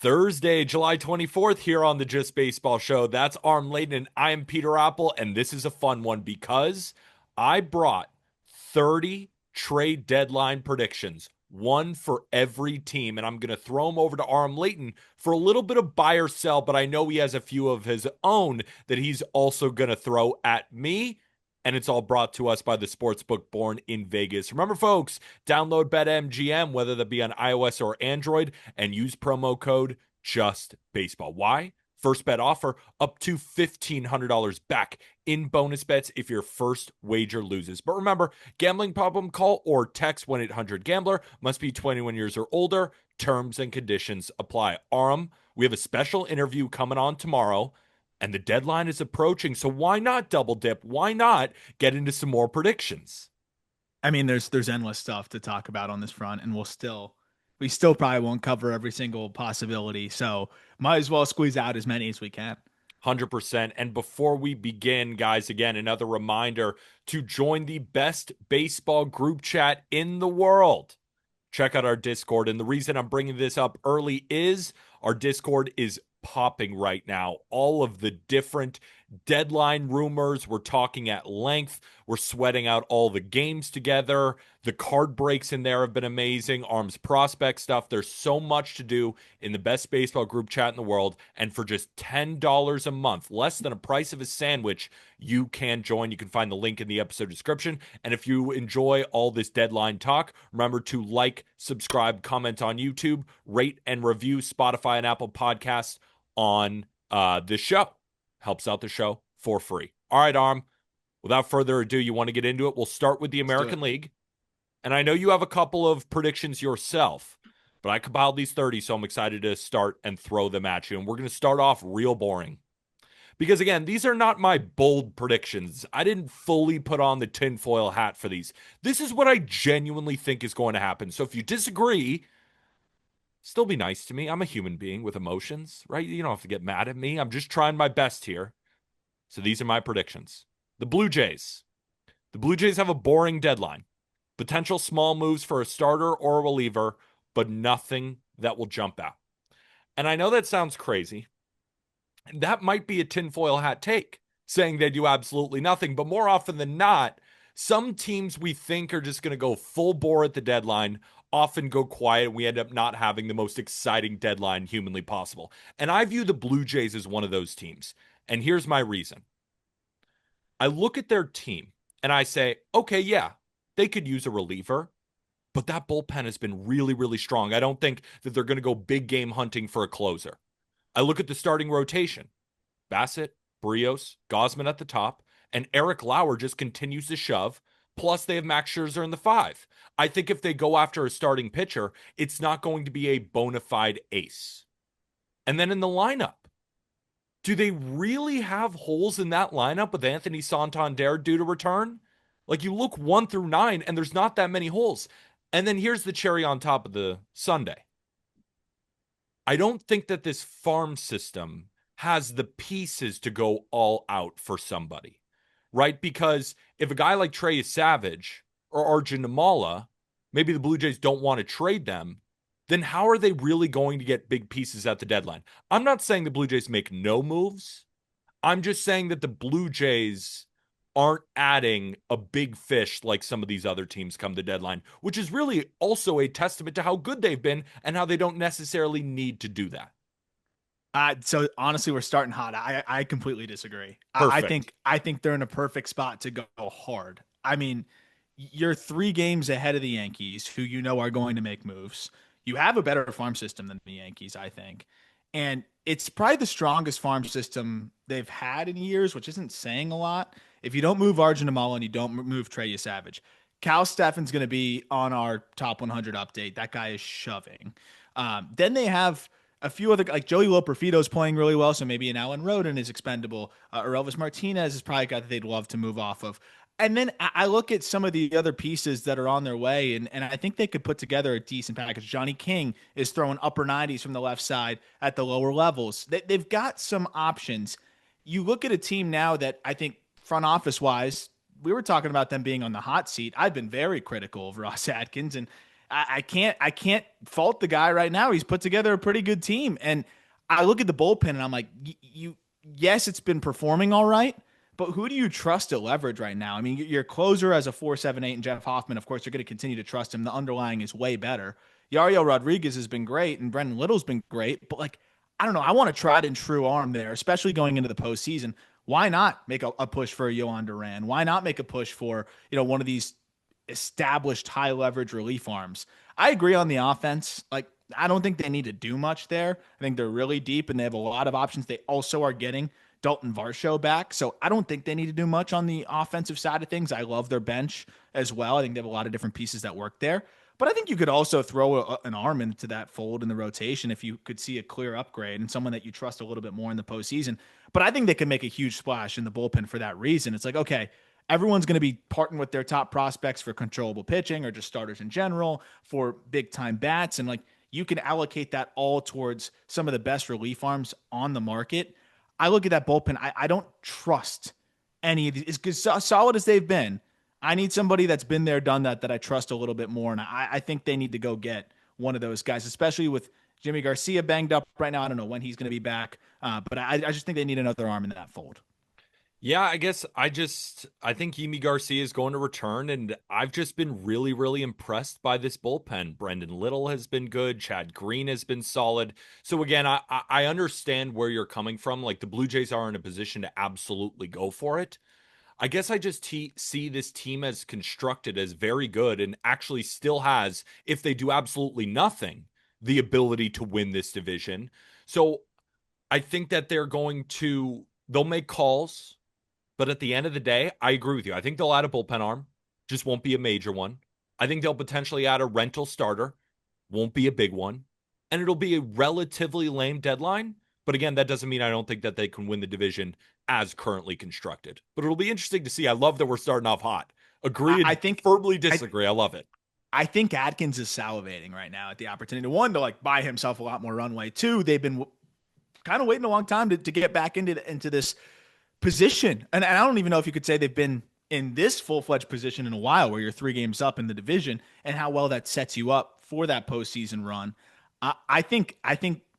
Thursday, July 24th, here on the Just Baseball Show. That's Aram and I am Peter Apple, and this is a fun one because I brought 30 trade deadline predictions, one for every team, and I'm going to throw them over to Aram Layton for a little bit of buy or sell, but I know he has a few of his own that he's also going to throw at me. And it's all brought to us by the sportsbook born in Vegas. Remember, folks, download BetMGM, whether that be on iOS or Android, and use promo code JUSTBASEBALL. Why? First bet offer up to $1,500 back in bonus bets if your first wager loses. But remember, gambling problem, call or text 1-800-GAMBLER. Must be 21 years or older. Terms and conditions apply. Aram, we have a special interview coming on tomorrow, and the deadline is approaching, so why not double dip? Why not get into some more predictions? I mean, there's endless stuff to talk about on this front, and we still probably won't cover every single possibility. So might as well squeeze out as many as we can. 100%. And before we begin, guys, again, another reminder to join the best baseball group chat in the world. Check out our Discord. And the reason I'm bringing this up early is our Discord is popping right now. All of the different deadline rumors. We're talking at length. We're sweating out all the games together. The card breaks in there have been amazing. Arms prospect stuff. There's so much to do in the best baseball group chat in the world. And for just $10 a month, less than a price of a sandwich, you can join. You can find the link in the episode description. And if you enjoy all this deadline talk, remember to like, subscribe, comment on YouTube, rate and review Spotify and Apple Podcasts on this show. Helps out the show for free. All right, Arm. Without further ado, you want to get into it? We'll start with the American League. And I know you have a couple of predictions yourself, but I compiled these 30, so I'm excited to start and throw them at you. And we're going to start off real boring. Because again, these are not my bold predictions. I didn't fully put on the tinfoil hat for these. This is what I genuinely think is going to happen. So if you disagree, still be nice to me. I'm a human being with emotions, right? You don't have to get mad at me. I'm just trying my best here. So these are my predictions. The Blue Jays. The Blue Jays have a boring deadline. Potential small moves for a starter or a reliever, but nothing that will jump out. And I know that sounds crazy. That might be a tinfoil hat take, saying they do absolutely nothing. But more often than not, some teams we think are just going to go full bore at the deadline often go quiet. We end up not having the most exciting deadline humanly possible. And I view the Blue Jays as one of those teams. And here's my reason. I look at their team and I say, okay, yeah, they could use a reliever, but that bullpen has been really, really strong. I don't think that they're going to go big game hunting for a closer. I look at the starting rotation. Bassett, Brios, Gosman at the top, and Eric Lauer just continues to shove. Plus, they have Max Scherzer in the 5. I think if they go after a starting pitcher, it's not going to be a bona fide ace. And then in the lineup, do they really have holes in that lineup with Anthony Santander due to return? Like, you look 1 through 9, and there's not that many holes. And then here's the cherry on top of the sundae. I don't think that this farm system has the pieces to go all out for somebody, right? Because if a guy like Trey Savage or Arjun Namala, maybe the Blue Jays don't want to trade them, then how are they really going to get big pieces at the deadline? I'm not saying the Blue Jays make no moves. I'm just saying that the Blue Jays aren't adding a big fish like some of these other teams come to deadline, which is really also a testament to how good they've been and how they don't necessarily need to do that. So honestly, we're starting hot. I completely disagree. I Perfect. think I think they're in a perfect spot to go hard. I mean, you're 3 games ahead of the Yankees, who you know are going to make moves. You have a better farm system than the Yankees, I think. And it's probably the strongest farm system they've had in years, which isn't saying a lot. If you don't move Arjun Amala and you don't move Trey Savage, Cal Steffen's going to be on our top 100 update. That guy is shoving. Then they have a few other, like Joey Loperfido's playing really well, so maybe an Alan Rodin is expendable. Or Elvis Martinez is probably a guy that they'd love to move off of. And then I look at some of the other pieces that are on their way, and I think they could put together a decent package. Johnny King is throwing upper 90s from the left side at the lower levels. They've got some options. You look at a team now that I think front office wise, we were talking about them being on the hot seat. I've been very critical of Ross Atkins, and I can't fault the guy right now. He's put together a pretty good team. And I look at the bullpen and I'm like, yes, it's been performing all right, but who do you trust to leverage right now? I mean, your closer as a 4.78 and Jeff Hoffman, of course, you're going to continue to trust him. The underlying is way better. Yariel Rodriguez has been great and Brendan Little's been great, but like, I don't know. I want a tried and true arm there, especially going into the postseason. Why not make a push for a Yohan Duran? Why not make a push for, one of these established high leverage relief arms? I agree on the offense. Like, I don't think they need to do much there. I think they're really deep and they have a lot of options. They also are getting Dalton Varsho back. So I don't think they need to do much on the offensive side of things. I love their bench as well. I think they have a lot of different pieces that work there. But I think you could also throw an arm into that fold in the rotation if you could see a clear upgrade and someone that you trust a little bit more in the postseason. But I think they can make a huge splash in the bullpen for that reason. It's like, okay, everyone's going to be parting with their top prospects for controllable pitching or just starters in general for big time bats. And like, you can allocate that all towards some of the best relief arms on the market. I look at that bullpen. I don't trust any of these. As solid as they've been, I need somebody that's been there, done that I trust a little bit more. And I think they need to go get one of those guys, especially with Jimmy Garcia banged up right now. I don't know when he's going to be back, but I just think they need another arm in that fold. Yeah, I guess I think Yimi Garcia is going to return, and I've just been really, really impressed by this bullpen. Brendan Little has been good, Chad Green has been solid. So again, I understand where you're coming from. Like the Blue Jays are in a position to absolutely go for it. I guess I just see this team as constructed as very good and actually still has, if they do absolutely nothing, the ability to win this division. So I think that they'll make calls, but at the end of the day, I agree with you. I think they'll add a bullpen arm, just won't be a major one. I think they'll potentially add a rental starter, won't be a big one. And it'll be a relatively lame deadline. But again, that doesn't mean I don't think that they can win the division as currently constructed. But it'll be interesting to see. I love that we're starting off hot. Agree I and think firmly I disagree. I love it. I think Atkins is salivating right now at the opportunity. One, to like buy himself a lot more runway. Two, they've been kind of waiting a long time to get back into this position. And I don't even know if you could say they've been in this full-fledged position in a while where you're 3 games up in the division and how well that sets you up for that postseason run. I think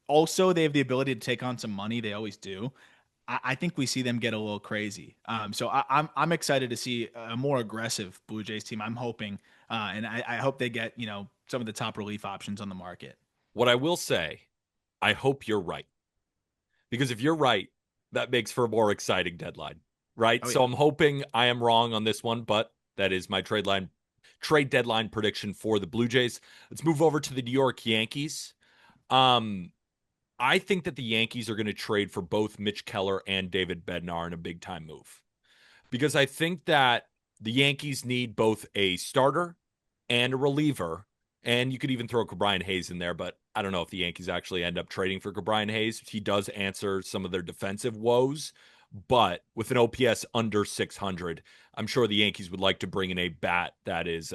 also they have the ability to take on some money. They always do. I think we see them get a little crazy. So I'm excited to see a more aggressive Blue Jays team. I'm hoping, and I hope they get some of the top relief options on the market. What I will say, I hope you're right. Because if you're right, that makes for a more exciting deadline, right? Oh So yeah. I'm hoping I am wrong on this one, but that is my trade deadline prediction for the Blue Jays. Let's move over to the New York Yankees. Um, I think that the Yankees are going to trade for both Mitch Keller and David Bednar in a big time move because I think that the Yankees need both a starter and a reliever. And you could even throw Brian Hayes in there, but I don't know if the Yankees actually end up trading for Brian Hayes. He does answer some of their defensive woes, but with an OPS under 600, I'm sure the Yankees would like to bring in a bat that is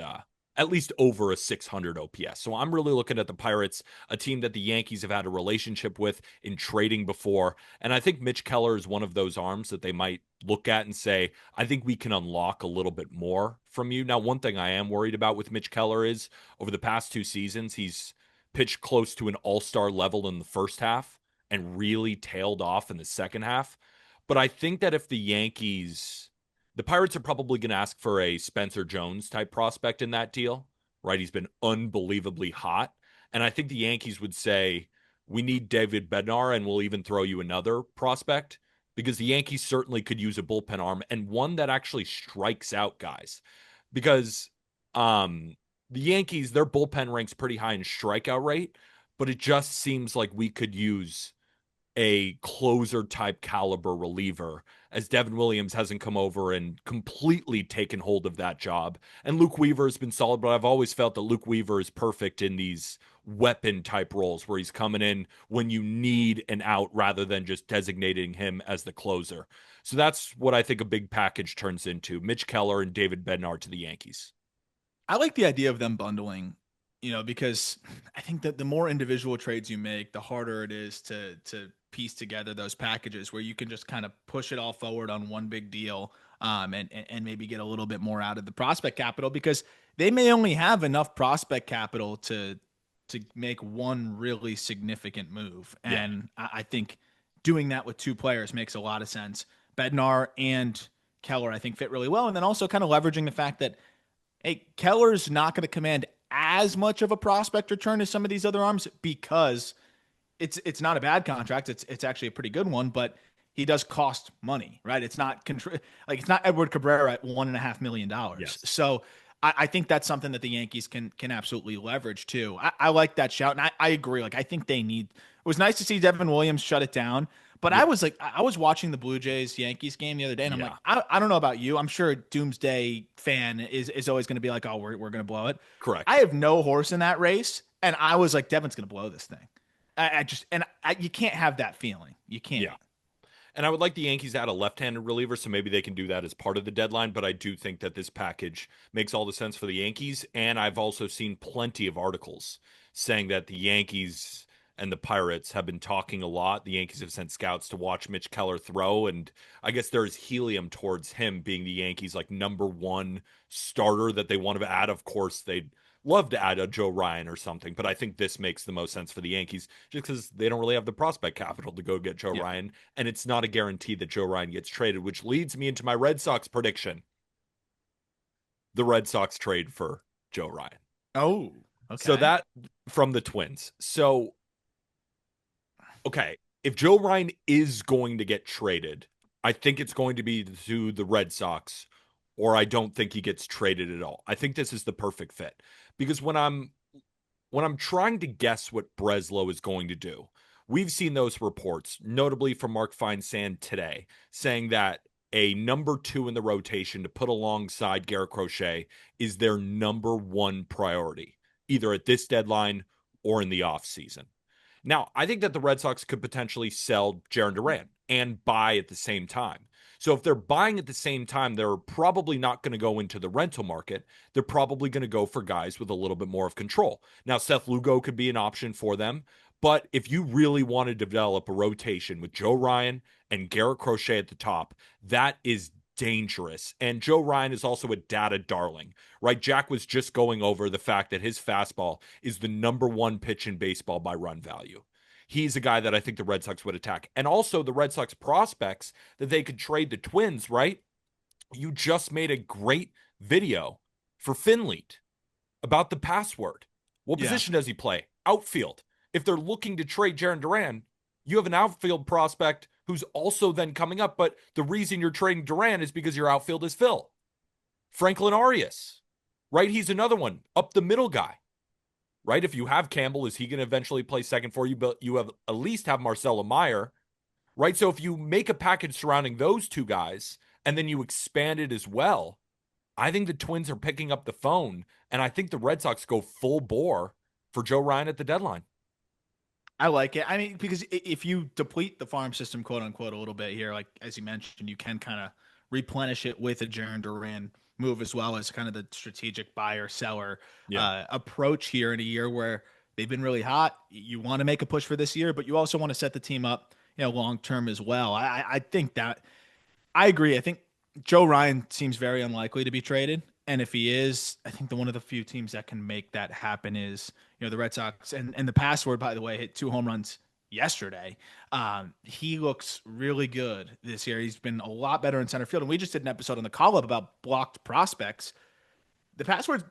at least over a 600 OPS. So I'm really looking at the Pirates, a team that the Yankees have had a relationship with in trading before. And I think Mitch Keller is one of those arms that they might look at and say, I think we can unlock a little bit more from you. Now, one thing I am worried about with Mitch Keller is over the past 2 seasons, he's pitched close to an all-star level in the first half and really tailed off in the second half. But I think that if the Pirates are probably going to ask for a Spencer Jones type prospect in that deal, right? He's been unbelievably hot. And I think the Yankees would say, we need David Bednar and we'll even throw you another prospect because the Yankees certainly could use a bullpen arm and one that actually strikes out guys. Because the Yankees, their bullpen ranks pretty high in strikeout rate, but it just seems like we could use a closer type caliber reliever as Devin Williams hasn't come over and completely taken hold of that job. And Luke Weaver has been solid, but I've always felt that Luke Weaver is perfect in these weapon type roles where he's coming in when you need an out rather than just designating him as the closer. So that's what I think a big package turns into. Mitch Keller and David Bednar to the Yankees. I like the idea of them bundling, because I think that the more individual trades you make, the harder it is to piece together those packages where you can just kind of push it all forward on one big deal, and maybe get a little bit more out of the prospect capital, because they may only have enough prospect capital to make one really significant move. Yeah. And I think doing that with two players makes a lot of sense. Bednar and Keller, I think, fit really well. And then also kind of leveraging the fact that, hey, Keller's not going to command as much of a prospect return as some of these other arms, because it's not a bad contract. It's actually a pretty good one, but he does cost money, right? It's not like it's not Edward Cabrera at $1.5 million. Yes. So I think that's something that the Yankees can absolutely leverage too. I like that shout, and I agree. Like, I think they need. It was nice to see Devin Williams shut it down, but Yeah. I was watching the Blue Jays Yankees game the other day, and I'm like, Yeah. I don't know about you. I'm sure a Doomsday fan is always going to be like, oh, we're going to blow it. I Correct. have no horse in that race, and I was like, Devin's going to blow this thing. You can't have that feeling. You can't. Yeah. And I would like the Yankees to add a left-handed reliever, so maybe they can do that as part of the deadline. But I do think that this package makes all the sense for the Yankees. And I've also seen plenty of articles saying that the Yankees and the Pirates have been talking a lot. The Yankees have sent scouts to watch Mitch Keller throw, and I guess there's helium towards him being the Yankees' like number one starter that they want to add. Of course, they'd love to add a Joe Ryan or something, but I think this makes the most sense for the Yankees just because they don't really have the prospect capital to go get Joe Yeah. Ryan, and it's not a guarantee that Joe Ryan gets traded, which leads me into my Red Sox prediction. The Red Sox trade for Joe Ryan. Oh, So okay. that from the Twins. So, okay, if Joe Ryan is going to get traded, I think it's going to be to the Red Sox, or I don't think he gets traded at all. I think this is the perfect fit because when I'm trying to guess what Breslow is going to do, we've seen those reports, notably from Mark Feinsand today, saying that a number two in the rotation to put alongside Garrett Crochet is their number one priority, either at this deadline or in the offseason. Now, I think that the Red Sox could potentially sell Jarren Duran and buy at the same time. So if they're buying at the same time, they're probably not going to go into the rental market. They're probably going to go for guys with a little bit more of control. Now, Seth Lugo could be an option for them. But if you really want to develop a rotation with Joe Ryan and Garrett Crochet at the top, that is dangerous. And Joe Ryan is also a data darling, right? Jack was just going over the fact that his fastball is the number one pitch in baseball by run value. He's a guy that I think the Red Sox would attack. And also the Red Sox prospects that they could trade the Twins, right? You just made a great video for Finleet about the password. What Yeah. position does he play? Outfield. If they're looking to trade Jarren Duran, you have an outfield prospect who's also then coming up. But the reason you're trading Duran is because your outfield is Phil. Franklin Arias, right? He's another one, up the middle guy, right? If you have Campbell, is he going to eventually play second for you? But you have at least have Marcelo Meyer, right? So if you make a package surrounding those two guys and then you expand it as well, I think the Twins are picking up the phone, and I think the Red Sox go full bore for Joe Ryan at the deadline. I like it. I mean, because if you deplete the farm system, quote unquote, a little bit here, like as you mentioned, you can kind of replenish it with a Jarren Duran move, as well as kind of the strategic buyer seller Yeah. approach here in a year where they've been really hot. You want to make a push for this year, but you also want to set the team up, long term as well. I think that I agree. I think Joe Ryan seems very unlikely to be traded. And if he is, I think one of the few teams that can make that happen is, the Red Sox. And the password, by the way, hit 2 home runs yesterday. He looks really good this year. He's been a lot better in center field. And we just did an episode on the call up about blocked prospects. The password,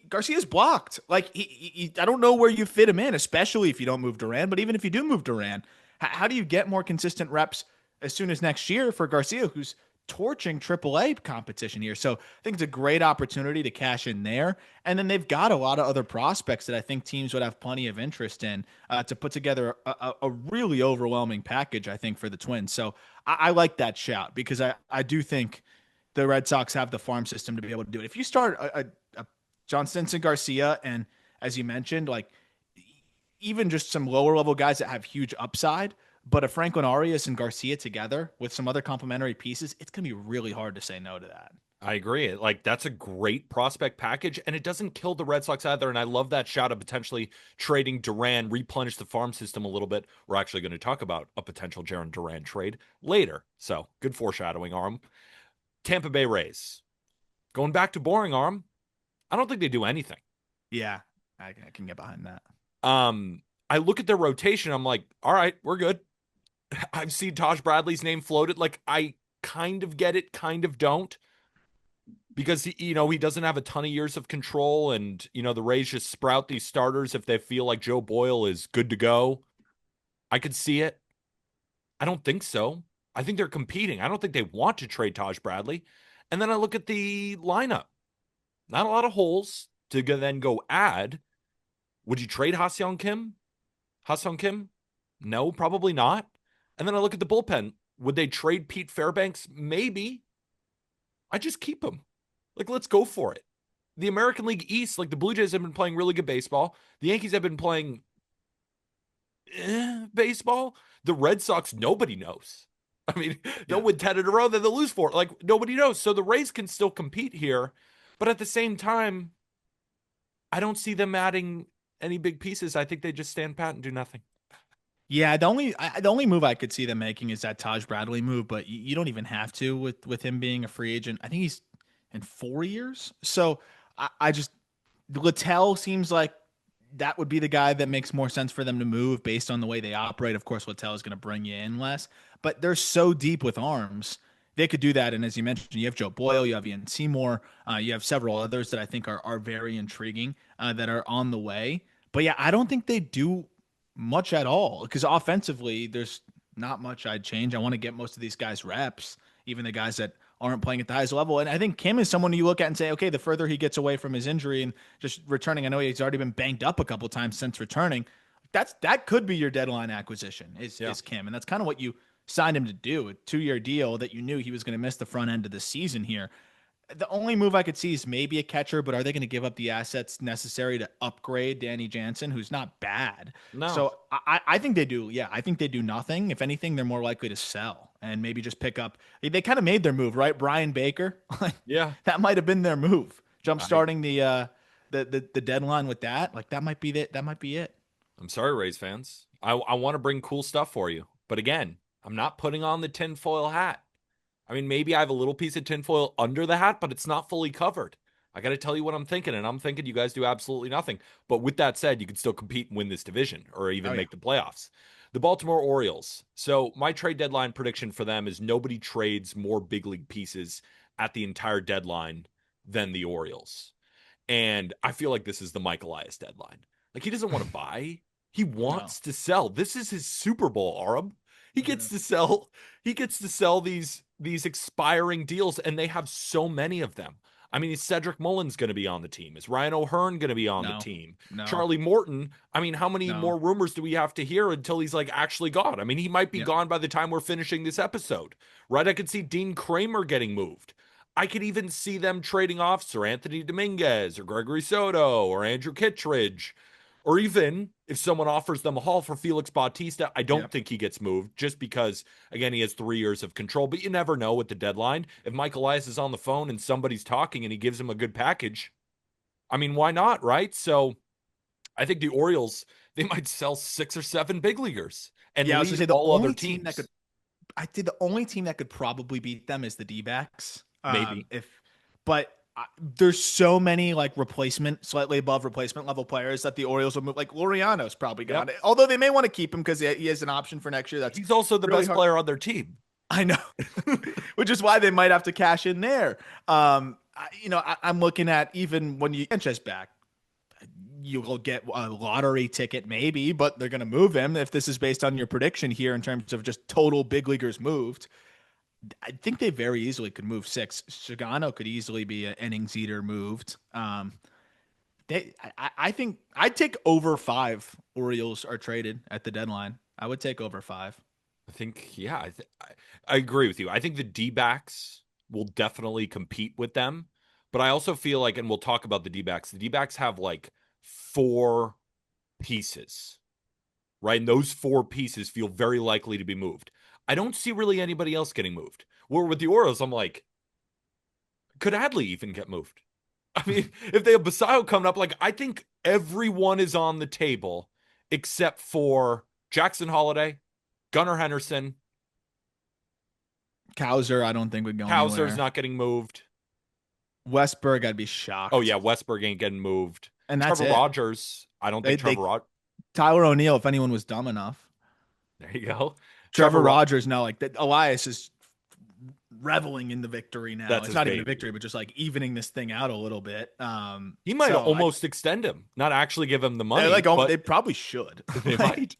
Garcia's blocked. Like, I don't know where you fit him in, especially if you don't move Duran. But even if you do move Duran, how do you get more consistent reps as soon as next year for Garcia, who's torching AAA competition here? So I think it's a great opportunity to cash in there. And then they've got a lot of other prospects that I think teams would have plenty of interest in to put together a really overwhelming package, I think, for the Twins. So I like that shout, because I do think the Red Sox have the farm system to be able to do it. If you start a John Stinson Garcia, and as you mentioned, like even just some lower level guys that have huge upside, but a Franklin Arias and Garcia together with some other complementary pieces, it's going to be really hard to say no to that. I agree. Like that's a great prospect package, and it doesn't kill the Red Sox either. And I love that shot of potentially trading Duran, replenish the farm system a little bit. We're actually going to talk about a potential Jaron Duran trade later. So good foreshadowing, Arm. Tampa Bay Rays. Going back to boring, Arm. I don't think they do anything. Yeah, I can get behind that. Um, I look at their rotation. I'm like, all right, we're good. I've seen Taj Bradley's name floated. Like I kind of get it, kind of don't. Because he doesn't have a ton of years of control, and the Rays just sprout these starters if they feel like Joe Boyle is good to go. I could see it. I don't think so. I think they're competing. I don't think they want to trade Taj Bradley. And then I look at the lineup. Not a lot of holes to then go add. Would you trade Ha-Seong Kim? Ha-Seong Kim? No, probably not. And then I look at the bullpen. Would they trade Pete Fairbanks? Maybe. I just keep him. Like, let's go for it. The American League East, like the Blue Jays have been playing really good baseball. The Yankees have been playing baseball. The Red Sox, nobody knows. I mean, they'll Yeah. win 10 in a row, then they'll lose 4. Like, nobody knows. So the Rays can still compete here. But at the same time, I don't see them adding any big pieces. I think they just stand pat and do nothing. Yeah, the only move I could see them making is that Taj Bradley move, but you don't even have to with him being a free agent. I think he's in 4 years. So I just Littell seems like that would be the guy that makes more sense for them to move based on the way they operate. Of course, Littell is going to bring you in less, but they're so deep with arms. They could do that. And as you mentioned, you have Joe Boyle, you have Ian Seymour, you have several others that I think are very intriguing that are on the way. But yeah, I don't think they do much at all because offensively, there's not much I'd change. I want to get most of these guys reps, even the guys that aren't playing at the highest level. And I think Kim is someone you look at and say, okay, the further he gets away from his injury and just returning, I know he's already been banged up a couple of times since returning. That could be your deadline acquisition Yeah. is Kim, and that's kind of what you signed him to do, a 2-year deal that you knew he was going to miss the front end of the season here. The only move I could see is maybe a catcher, but are they going to give up the assets necessary to upgrade Danny Jansen, who's not bad? No. So I think they do. Yeah, I think they do nothing. If anything, they're more likely to sell and maybe just pick up. They kind of made their move, right? Brian Baker, Yeah. that might have been their move. Jump I, starting the deadline with that, like that might be it. That might be it. I'm sorry, Rays fans. I want to bring cool stuff for you. But again, I'm not putting on the tinfoil hat. I mean, maybe I have a little piece of tinfoil under the hat, but it's not fully covered. I got to tell you what I'm thinking, and I'm thinking you guys do absolutely nothing. But with that said, you can still compete and win this division or Oh even yeah, make the playoffs. The Baltimore Orioles. So, my trade deadline prediction for them is nobody trades more big league pieces at the entire deadline than the Orioles. And I feel like this is the Mike Elias deadline. Like, he doesn't want to buy, he no. wants to sell. This is his Super Bowl, Aram. He gets Mhm. to sell. He gets to sell these expiring deals, and they have so many of them. I mean, is Cedric Mullins going to be on the team? Is Ryan O'Hearn going to be on the No, team? no, Charlie Morton. I mean, how many no. more rumors do we have to hear until he's like actually gone? I mean, he might be Yeah, gone by the time we're finishing this episode, right? I could see Dean Kramer getting moved. I could even see them trading off Sir Anthony Dominguez or Gregory Soto or Andrew Kittredge. Or even if someone offers them a haul for Felix Bautista, I yeah. don't think he gets moved just because, again, he has 3 years of control. But you never know with the deadline. If Mike Elias is on the phone and somebody's talking and he gives him a good package, I mean, why not, right? So I think the Orioles, they might sell 6 or 7 big leaguers and Yeah, I was gonna leave say the all other only team that could teams. I think the only team that could probably beat them is the D-backs. Maybe. But there's so many like replacement, slightly above replacement level players that the Orioles will move. Like Laureano's probably Yep. gone, although they may want to keep him because he has an option for next year. That's He's also the really best hard. player on their team. I know, which is why they might have to cash in there. I'm looking at even when you Sanchez back, you'll get a lottery ticket maybe, but they're going to move him if this is based on your prediction here in terms of just total big leaguers moved. I think they very easily could move 6. Shigano could easily be an innings eater moved. I think I'd take over 5 Orioles are traded at the deadline. I would take over 5. I think, yeah, I agree with you. I think the D backs will definitely compete with them. But I also feel like, and we'll talk about the D backs have like 4 pieces, right? And those 4 pieces feel very likely to be moved. I don't see really anybody else getting moved. Where with the Orioles, I'm like, Could Adley even get moved? I mean, if they have Basayo coming up, like I think everyone is on the table except for Jackson Holiday, Gunnar Henderson. Cowser, I don't think would go Hauser's anywhere. not getting moved. Westberg, I'd be Oh shocked. yeah, Westberg ain't getting moved. And that's Trevor it. Rogers, I don't They, think they Trevor Rod. Tyler O'Neill, if anyone was dumb enough. There you go. Trevor Trevor Rod. Rogers, no, like that. Elias is reveling in the victory now. That's It's his not even a baby. victory, but just like evening this thing out a little bit. He might So I almost extend him, not actually give him the they money, like but they probably should. they Like,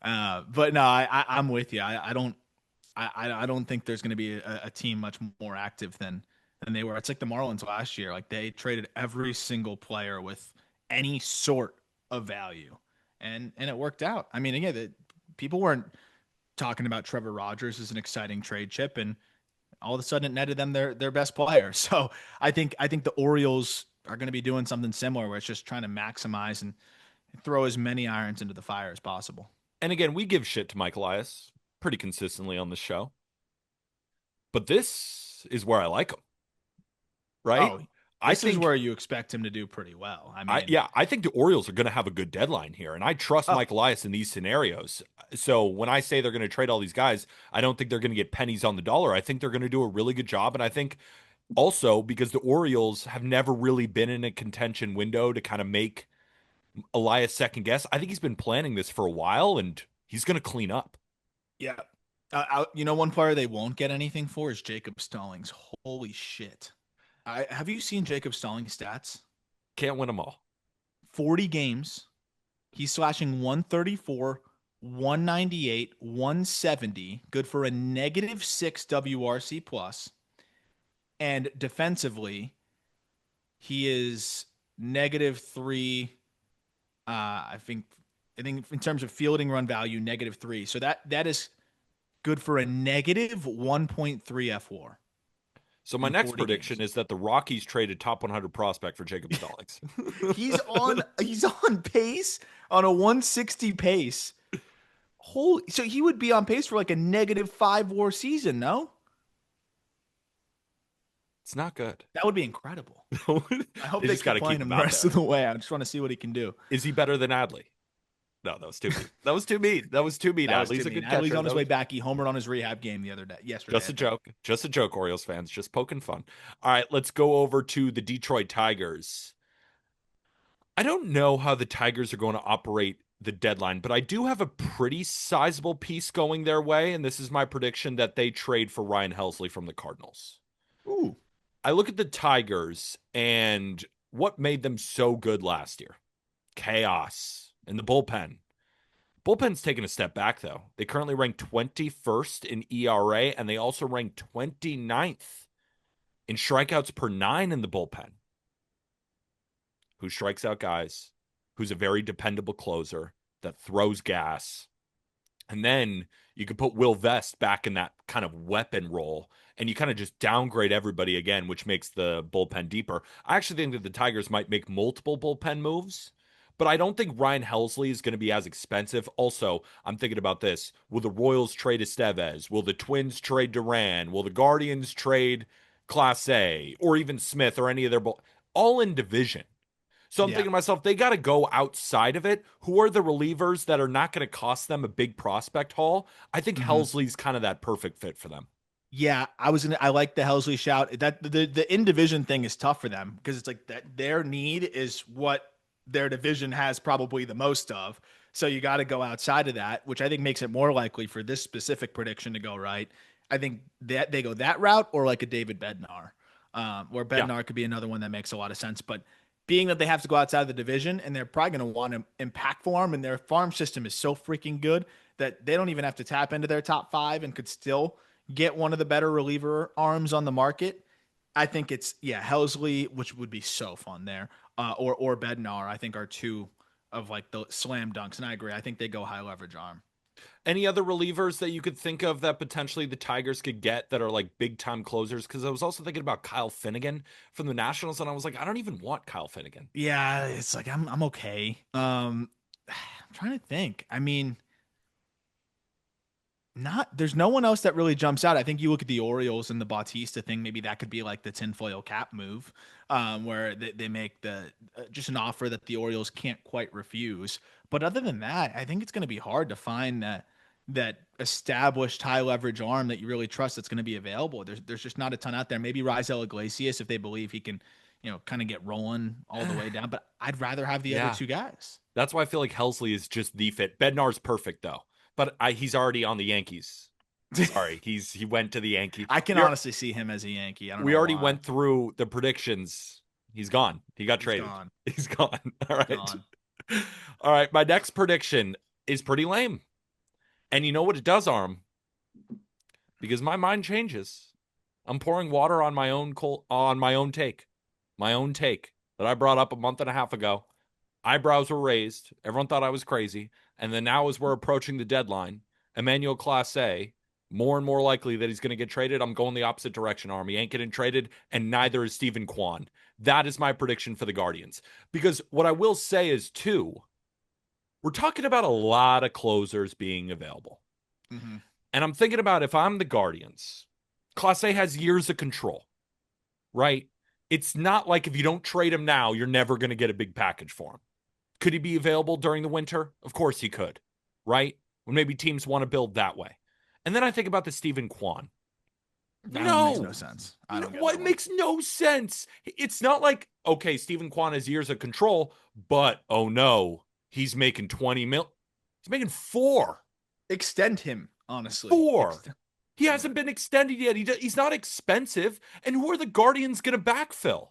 might. but no, I'm with you. I don't think there's going to be a team much more active than they were. It's like the Marlins last year. Like they traded every single player with any sort of value, and it worked out. I mean, again, people weren't talking about Trevor Rogers as an exciting trade chip, and all of a sudden it netted them their best player. So I think the Orioles are going to be doing something similar, where it's just trying to maximize and throw as many irons into the fire as possible. And again, we give shit to Mike Elias pretty consistently on the show, but this is where I like him, right? Oh, I this is think where you expect him to do pretty well. I I mean, yeah, I think the Orioles are going to have a good deadline here, and I trust oh, Mike Elias in these scenarios. So when I say they're going to trade all these guys, I don't think they're going to get pennies on the dollar. I think they're going to do a really good job, and I think also because the Orioles have never really been in a contention window to kind of make Elias second guess. I think he's been planning this for a while, and he's going to clean up. yeah. One player they won't get anything for is Jacob Stallings. Holy shit! Have you seen Jacob Stallings' stats? Can't win them all. 40 games. He's slashing 134, 198, 170. Good for a -6 WRC plus. And defensively, he is -3. I think in terms of fielding run value, -3. So that is good for a -1.3 F4 So my in next 40 prediction games. is that the Rockies traded top 100 prospect for Jacob Stallings. He's on pace on a 160 pace. Holy, so he would be on pace for like a -5 WAR season, no? It's not good. That would be incredible. I hope They they just got keep to playing keep him him the out rest of there. the way. I just want to see what he can do. Is he better than Adley? No, that was too mean. That was too mean. That was too mean. That was too Adley's a mean. good Adley's catcher. on his That way was back. He homered on his rehab game yesterday, just I a think. joke. Just a joke, Orioles fans. Just poking fun. All right, let's go over to the Detroit Tigers. I don't know how the Tigers are going to operate the deadline, but I do have a pretty sizable piece going their way, and this is my prediction that they trade for Ryan Helsley from the Cardinals. Ooh, I look at the Tigers and what made them so good last year. Chaos in the bullpen. Bullpen's taken a step back, though. They currently rank 21st in ERA, and they also rank 29th in strikeouts per nine in the bullpen. Who strikes out guys, who's a very dependable closer that throws gas. And then you can put Will Vest back in that kind of weapon role, and you kind of just downgrade everybody again, which makes the bullpen deeper. I actually think that the Tigers might make multiple bullpen moves, but I don't think Ryan Helsley is going to be as expensive. Also, I'm thinking about this. Will the Royals trade Estevez? Will the Twins trade Duran? Will the Guardians trade Class A or even Smith or any of their all in division? So I'm yeah. thinking to myself, they got to go outside of it. Who are the relievers that are not going to cost them a big prospect haul? I think hmm Helsley's kind of that perfect fit for them. Yeah, I like the Helsley shout. That the in division thing is tough for them because it's like that their need is what their division has probably the most of. So you got to go outside of that, which I think makes it more likely for this specific prediction to go right. I think that they go that route or like a David Bednar, where Yeah. Bednar could be another one that makes a lot of sense. But being that they have to go outside of the division and they're probably going to want to impact farm, and their farm system is so freaking good that they don't even have to tap into their top five and could still get one of the better reliever arms on the market. I think it's Helsley, which would be so fun there, or Bednar. I think are two of like the slam dunks, and I agree. I think they go high leverage arm. Any other relievers that you could think of that potentially the Tigers could get that are like big time closers? Because I was also thinking about Kyle Finnegan from the Nationals, and I was like, I don't even want Kyle Finnegan. Yeah, it's like I'm okay. I'm trying to think. I mean, There's no one else that really jumps out. I think you look at the Orioles and the Bautista thing, maybe that could be like the tinfoil cap move, where they make just an offer that the Orioles can't quite refuse. But other than that, I think it's going to be hard to find that established high leverage arm that you really trust that's going to be available. There's just not a ton out there. Maybe Raisel Iglesias if they believe he can, kind of get rolling all the way down. But I'd rather have the other Yeah. two guys. That's why I feel like Helsley is just the fit. Bednar's perfect though, but he's already on the Yankees. Sorry, he went to the Yankees. I can honestly see him as a Yankee. I don't We know already why. went through the predictions. He's gone. He got traded. Gone. He's gone. All right. Gone. All right. My next prediction is pretty lame. And you know what it does, Arm? Because my mind changes. I'm pouring water on my own take. My own take that I brought up a month and a half ago. Eyebrows were raised. Everyone thought I was crazy. And then now as we're approaching the deadline, Emmanuel Clase, more and more likely that he's going to get traded. I'm going the opposite direction, Arm. He ain't getting traded, and neither is Stephen Kwan. That is my prediction for the Guardians. Because what I will say is, too, we're talking about a lot of closers being available. Mm-hmm. And I'm thinking about if I'm the Guardians, Clase has years of control, right? It's not like if you don't trade him now, you're never going to get a big package for him. Could he be available during the winter? Of course he could, right? When maybe teams want to build that way. And then I think about the Stephen Kwan. That makes no sense. I don't get what makes no sense. It's not like, okay, Stephen Kwan has years of control, but oh no, he's making 20 mil. He's making 4. Extend him, honestly. 4. He hasn't been extended yet. He's not expensive. And who are the Guardians going to backfill?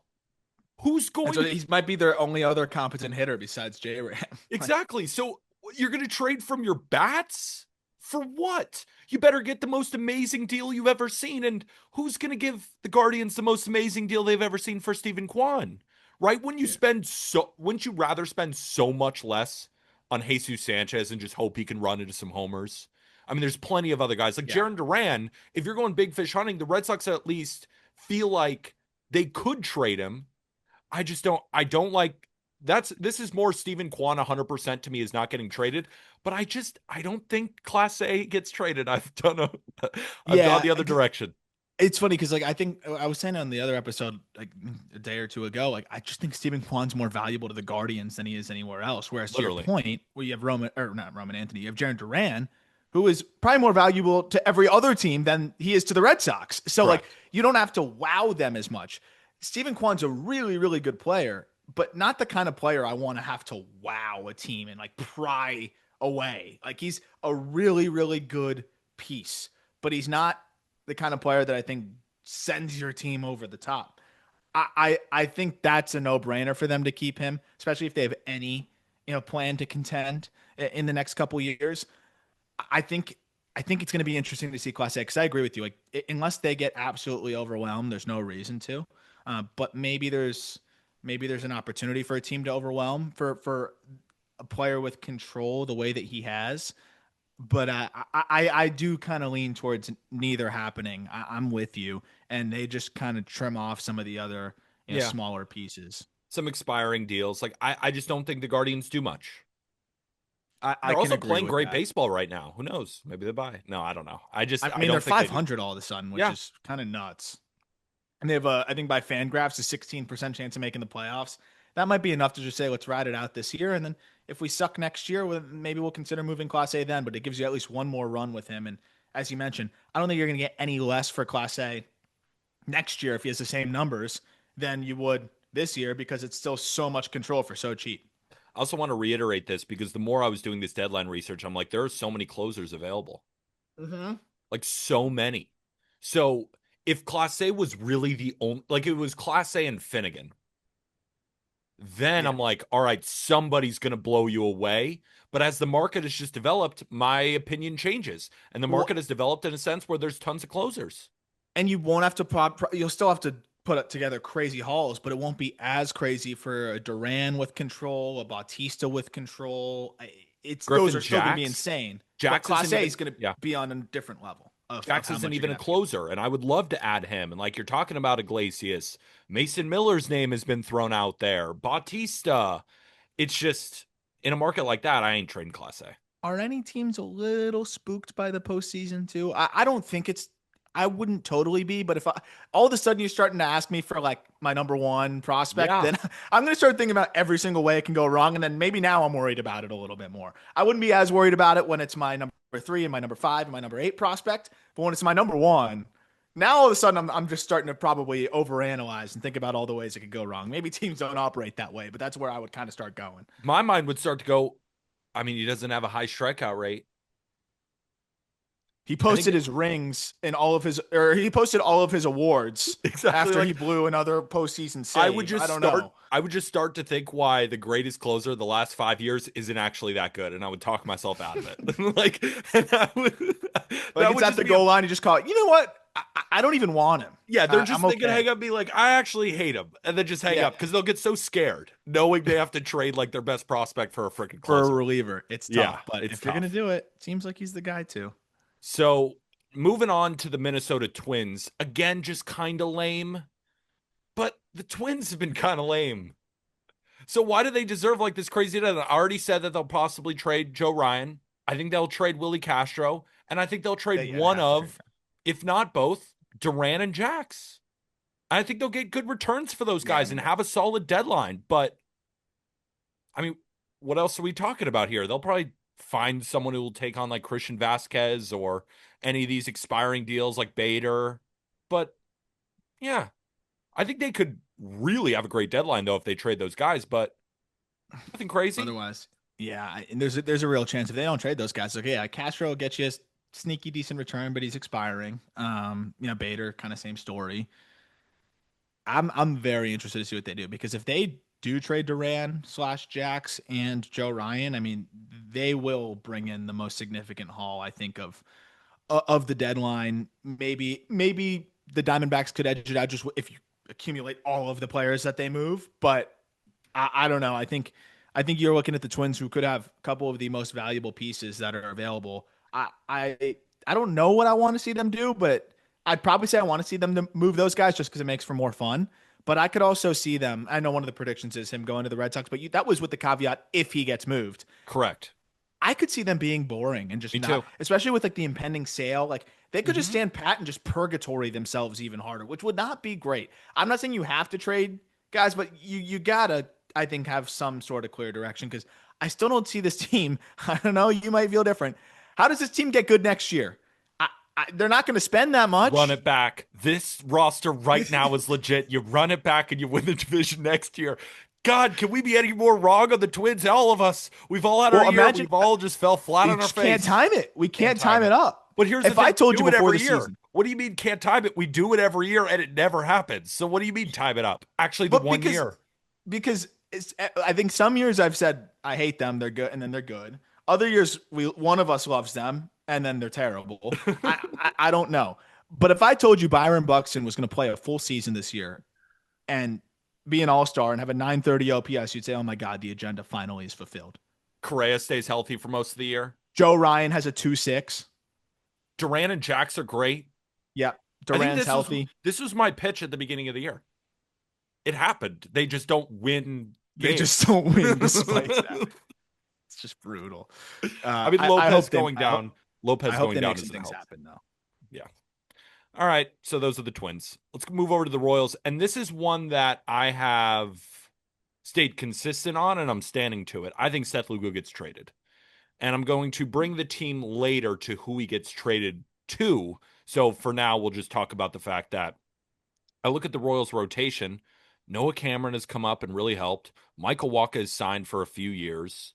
Who's going to... He might be their only other competent hitter besides J-Ram. Exactly. So you're going to trade from your bats? For what? You better get the most amazing deal you've ever seen. And who's going to give the Guardians the most amazing deal they've ever seen for Stephen Kwan? Right? Wouldn't you rather spend so much less on Jesus Sanchez and just hope he can run into some homers? I mean, there's plenty of other guys like Jarren Duran. If you're going big fish hunting, the Red Sox at least feel like they could trade him. I don't like this is more Stephen Kwan 100% to me is not getting traded, but I don't think Clase gets traded. I've gone the other direction. It's funny because I think I was saying on the other episode like a day or two ago, I just think Stephen Kwan's more valuable to the Guardians than he is anywhere else. Whereas to your point, where you have not Roman Anthony, you have Jarren Duran, who is probably more valuable to every other team than he is to the Red Sox. So Correct. You don't have to wow them as much. Stephen Kwan's a really, really good player, but not the kind of player I want to have to wow a team and pry away. He's a really, really good piece, but he's not the kind of player that I think sends your team over the top. I think that's a no-brainer for them to keep him, especially if they have any plan to contend in the next couple years. I think it's going to be interesting to see Clase because I agree with you. Unless they get absolutely overwhelmed, there's no reason to. But maybe there's an opportunity for a team to overwhelm for a player with control the way that he has. But I do kind of lean towards neither happening. I'm with you, and they just kind of trim off some of the other smaller pieces. Some expiring deals. I just don't think the Guardians do much. They're also playing great baseball right now. Who knows? Maybe they buy. No, I don't know. I mean, they're 500 all of a sudden, which is kind of nuts. And they have, I think by Fangraphs, a 16% chance of making the playoffs. That might be enough to just say, let's ride it out this year. And then if we suck next year, maybe we'll consider moving Clase then. But it gives you at least one more run with him. And as you mentioned, I don't think you're going to get any less for Clase next year if he has the same numbers than you would this year because it's still so much control for so cheap. I also want to reiterate this because the more I was doing this deadline research, I'm like, there are so many closers available. Mm-hmm. So many. So if Clase was really the only, it was Clase and Finnegan, then I'm like, all right, somebody's going to blow you away. But as the market has just developed, my opinion changes. And the market has developed in a sense where there's tons of closers. And you won't have to you'll still have to put together crazy hauls, but it won't be as crazy for a Duran with control, a Bautista with control. Those are still going to be insane. Clase is going to be on a different level. Jax isn't even a closer, and I would love to add him. And you're talking about Iglesias, Mason Miller's name has been thrown out there. Bautista. It's just in a market like that, I ain't trading Clase. Are any teams a little spooked by the postseason too? I don't think it's. I wouldn't totally be, but if all of a sudden you're starting to ask me for like my number one prospect, Yeah. then I'm going to start thinking about every single way it can go wrong, and then maybe now I'm worried about it a little bit more. I wouldn't be as worried about it when it's my number three and my number five and my number eight prospect, but when it's my number one, now all of a sudden I'm just starting to probably overanalyze and think about all the ways it could go wrong. Maybe teams don't operate that way, but that's where I would kind of start going. My mind would start to go, I mean, he doesn't have a high strikeout rate. He I think posted his rings and he posted all of his awards exactly after he like blew another postseason save. I don't know. I would just start to think why the greatest closer the last 5 years isn't actually that good, and I would talk myself out of it. Like, and Like that it's would at just the be goal line. You just call it. You know what? I don't even want him. yeah, they're just I'm thinking okay. hang up, be like, I actually hate him, and then just hang Yeah, up because they'll get so scared knowing they have to trade like their best prospect for a freaking for a closer. reliever, it's Yeah, tough. But it's if you're gonna tough. do it, seems like he's the guy too. So moving on to the Minnesota Twins, again, just kind of lame. But the Twins have been kind of lame. So why do they deserve like this crazy deadline? I already said that they'll possibly trade Joe Ryan. I think they'll trade Willie Castro, and I think they'll trade They one have to trade of, if not both, Duran and Jax. I think they'll get good returns for those him. Yeah, I guys mean, and have a solid deadline. But I mean, what else are we talking about here? They'll probably find someone who will take on like Christian Vasquez or any of these expiring deals like Bader. But yeah, I think they could really have a great deadline though if they trade those guys, but nothing crazy. otherwise, yeah. And there's a real chance if they don't trade those guys. Okay, yeah, Castro will get you a sneaky decent return, but he's expiring. Bader kind of same story. I'm very interested to see what they do because if they do trade Duran slash Jax and Joe Ryan, I mean, they will bring in the most significant haul, I think, of the deadline. Maybe the Diamondbacks could edge it out just if you accumulate all of the players that they move, but I don't know. I think you're looking at the Twins who could have a couple of the most valuable pieces that are available. I don't know what I want to see them do, but I'd probably say I want to see them to move those guys just because it makes for more fun. But I could also see them. I know one of the predictions is him going to the Red Sox, but that was with the caveat if he gets moved. Correct. I could see them being boring and just Me not, too. especially with like the impending sale. Like they could just Mhm. stand pat and just purgatory themselves even harder, which would not be great. I'm not saying you have to trade guys, but you gotta, I think, have some sort of clear direction because I still don't see this team. I don't know. You might feel different. How does this team get good next year? They're not going to spend that Run much. it back. This roster right now is legit. You run it back and you win the division next year. God, can we be any more wrong on the Twins? All of us. We've all had our Well, year. imagine We've all just fell flat we on our just can't face. time it. We Can't can't time time it it. up. But here's the If I thing, we told do you it before every the year. season, What do you mean can't time it? We do it every year and it never happens. So what do you mean time it up? Actually, the but one year. because I think some years I've said I hate them, they're good, and then they're good. Other years one of us loves them, and then they're terrible. I don't know. But if I told you Byron Buxton was going to play a full season this year and be an all star and have a 930 OPS, you'd say, "Oh my God, the agenda finally is fulfilled." Correa stays healthy for most of the year. Joe Ryan has a 2.6. Duran and Jax are great. Yep, I think Duran's healthy. this was my pitch at the beginning of the year. It happened. They just don't win They games. just don't win despite that. It's just brutal. I mean, I Lopez hope they. going down. I Lopez hope going they down make some doesn't things help. happen though. Yeah. All right. So those are the Twins. Let's move over to the Royals. And this is one that I have stayed consistent on, and I'm standing to it. I think Seth Lugo gets traded. And I'm going to bring the team later to who he gets traded to. So for now, we'll just talk about the fact that I look at the Royals rotation. Noah Cameron has come up and really helped. Michael Walker is signed for a few years.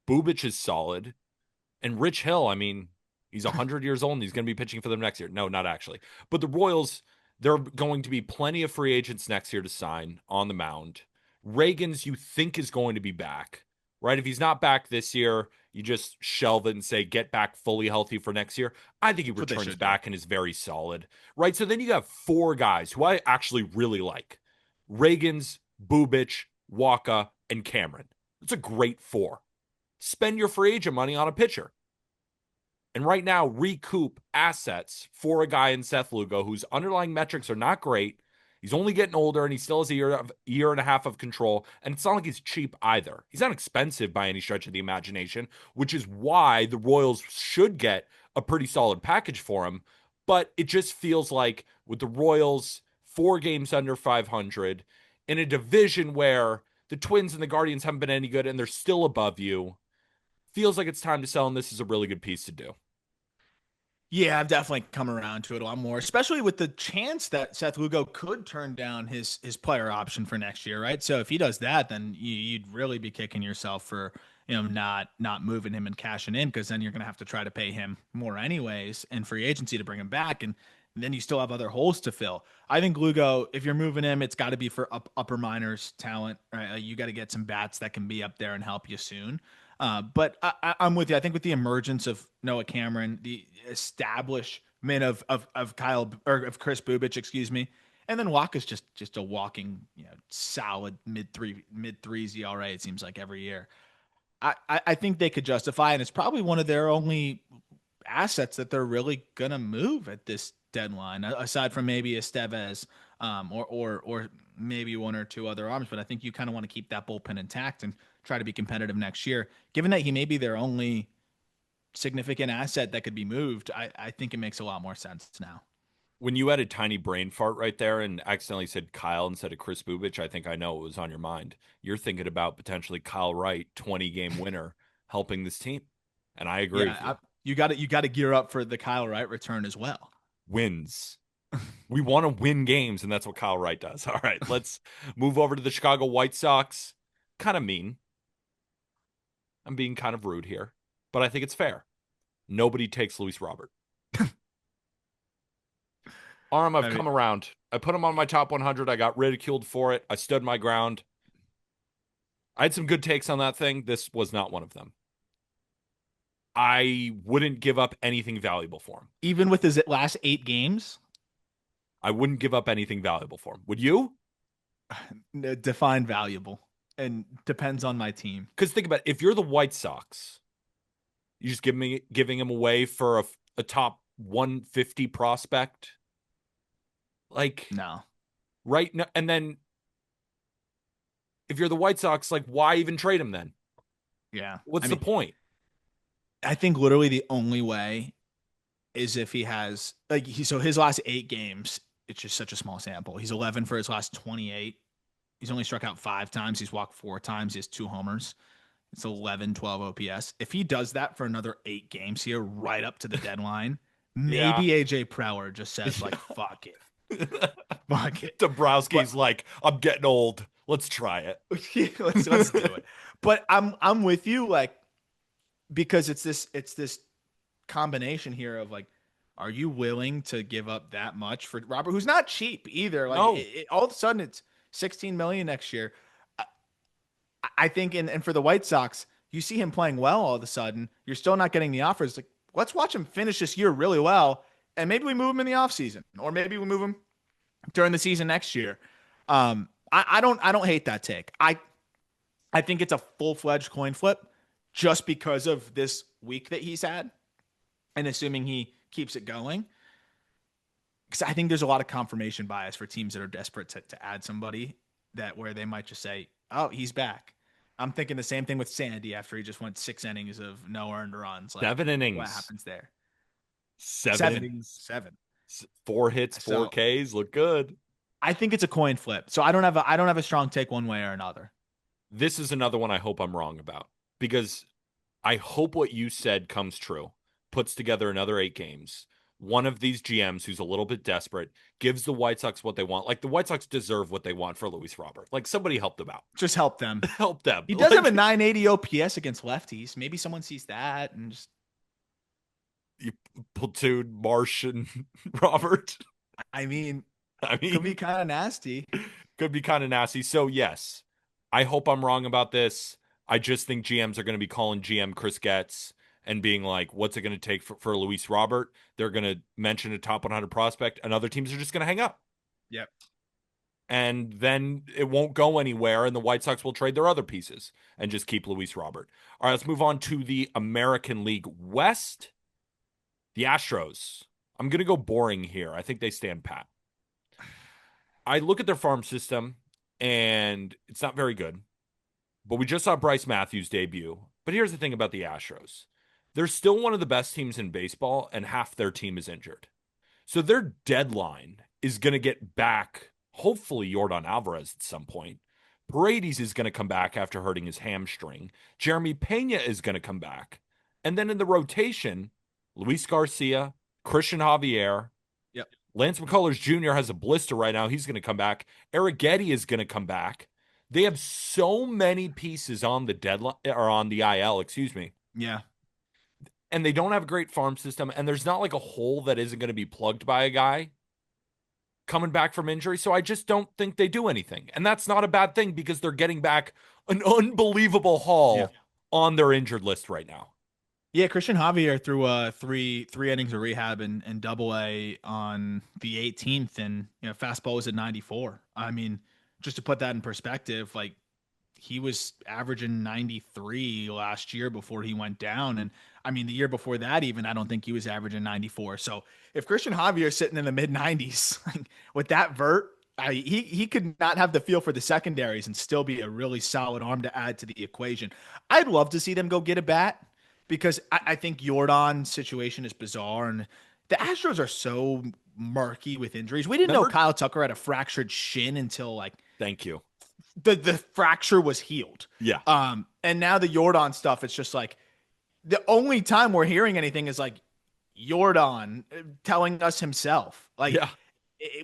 Bubic is solid. And Rich Hill, I mean, he's 100 years old and he's going to be pitching for them next year. No, not actually. But the Royals, there are going to be plenty of free agents next year to sign on the mound. Reagan's, you think, is going to be back, right? If he's not back this year, you just shelve it and say, get back fully healthy for next year. I think he That's what they returns should do. back and is very solid, right? So then you have four guys who I actually really like Reagan's, Bubic, Waka, and Cameron. It's a great four. Spend your free agent money on a pitcher. And right now, recoup assets for a guy in Seth Lugo whose underlying metrics are not great. He's only getting older, and he still has a year and a half of control. And it's not like he's cheap either. He's not expensive by any stretch of the imagination, which is why the Royals should get a pretty solid package for him. But it just feels like with the Royals 4 games under 500 in a division where the Twins and the Guardians haven't been any good and they're still above you, feels like it's time to sell, and this is a really good piece to do. Yeah, I've definitely come around to it a lot more, especially with the chance that Seth Lugo could turn down his player option for next year, right? So if he does that, then you'd really be kicking yourself for not moving him and cashing in, because then you're gonna have to try to pay him more anyways in free agency to bring him back, and then you still have other holes to fill. I think Lugo, if you're moving him, it's got to be for upper minors talent, right? You got to get some bats that can be up there and help you soon. But I'm with you. I think with the emergence of Noah Cameron, the establishment of Kyle or of Chris Bubich, excuse me, and then Walker's just a walking, solid mid threes ERA. It seems like every year. I think they could justify, and it's probably one of their only assets that they're really gonna move at this deadline, aside from maybe Estevez, or maybe one or two other arms. But I think you kind of want to keep that bullpen intact and try to be competitive next year. Given that he may be their only significant asset that could be moved, I think it makes a lot more sense now. When you had a tiny brain fart right there and accidentally said Kyle instead of Chris Bubich, I think I know what was on your mind. You're thinking about potentially Kyle Wright, 20-game winner, helping this team. And I agree with you. You got to gear up for the Kyle Wright return as well. Wins. We want to win games, and that's what Kyle Wright does. All right, let's move over to the Chicago White Sox. Kind of mean. I'm being kind of rude here, but I think it's fair. Nobody takes Luis Robert. Aram, I've come around. I put him on my top 100. I got ridiculed for it. I stood my ground. I had some good takes on that thing. This was not one of them. I wouldn't give up anything valuable for him. Even with his last 8 games? I wouldn't give up anything valuable for him. Would you? Define valuable, and depends on my team. Because think about it. If you're the White Sox, you just giving him away for a top 150 prospect. Like, no. Right now, and then if you're the White Sox, like, why even trade him then? Yeah. What's the point? I think literally the only way is if he has so his last 8 games, it's just such a small sample. He's 11 for his last 28. He's only struck out 5 times. He's walked 4 times. He has 2 homers. It's 11-12 OPS. If he does that for another 8 games here, right up to the deadline, maybe AJ Preller just says like, fuck it. Fuck it. Dombrowski's like, I'm getting old. Let's try it. let's do it. But I'm with you, like, because it's this combination here of like, are you willing to give up that much for Robert, who's not cheap either? Like, no. All of a sudden it's $16 million next year. I think, and for the White Sox, you see him playing well all of a sudden. You're still not getting the offers. Like, let's watch him finish this year really well, and maybe we move him in the offseason, or maybe we move him during the season next year. I don't hate that take. I think it's a full-fledged coin flip just because of this week that he's had, and assuming he keeps it going. Because I think there's a lot of confirmation bias for teams that are desperate to add somebody that where they might just say, oh, he's back. I'm thinking the same thing with Sandy after he just went 6 innings of no earned runs. Like, 7 innings. What happens there? 7 innings. 7. 4 hits, 4 Ks. Look good. I think it's a coin flip. So I don't have a strong take one way or another. This is another one I hope I'm wrong about, because I hope what you said comes true. Puts together another 8 games. One of these GMs who's a little bit desperate gives the White Sox what they want. Like, the White Sox deserve what they want for Luis Robert. Like, somebody help them out. Just help them. Help them. He does have a 980 OPS against lefties. Maybe someone sees that and just you platoon Marsh and Robert. I mean, could be kind of nasty. Could be kind of nasty. So yes, I hope I'm wrong about this. I just think GMs are going to be calling GM Chris Getz and being like, what's it going to take for Luis Robert? They're going to mention a top 100 prospect, and other teams are just going to hang up. Yep. And then it won't go anywhere, and the White Sox will trade their other pieces and just keep Luis Robert. All right, let's move on to the American League West. The Astros. I'm going to go boring here. I think they stand pat. I look at their farm system and it's not very good. But we just saw Bryce Matthews debut. But here's the thing about the Astros. They're still one of the best teams in baseball, and half their team is injured. So their deadline is going to get back, hopefully, Yordan Alvarez at some point. Paredes is going to come back after hurting his hamstring. Jeremy Pena is going to come back. And then in the rotation, Luis Garcia, Christian Javier, Yep. Lance McCullers Jr. has a blister right now. He's going to come back. Eric Getty is going to come back. They have so many pieces on the deadline or on the IL, excuse me. Yeah. And they don't have a great farm system. And there's not like a hole that isn't going to be plugged by a guy coming back from injury. So I just don't think they do anything. And that's not a bad thing because they're getting back an unbelievable haul on their injured list right now. Yeah, Christian Javier threw three innings of rehab in Double A on the 18th, and fastball was at 94. I mean, just to put that in perspective, like he was averaging 93 last year before he went down, and I mean the year before that even I don't think he was averaging 94. So if Christian Javier is sitting in the mid 90s with that vert, he could not have the feel for the secondaries and still be a really solid arm to add to the equation. I'd love to see them go get a bat, because I think Yordan's situation is bizarre, and the Astros are so murky with injuries. We didn't know Kyle Tucker had a fractured shin until like thank you. The fracture was healed. Yeah. And now the Yordan stuff, it's just like the only time we're hearing anything is like Yordan telling us himself, like,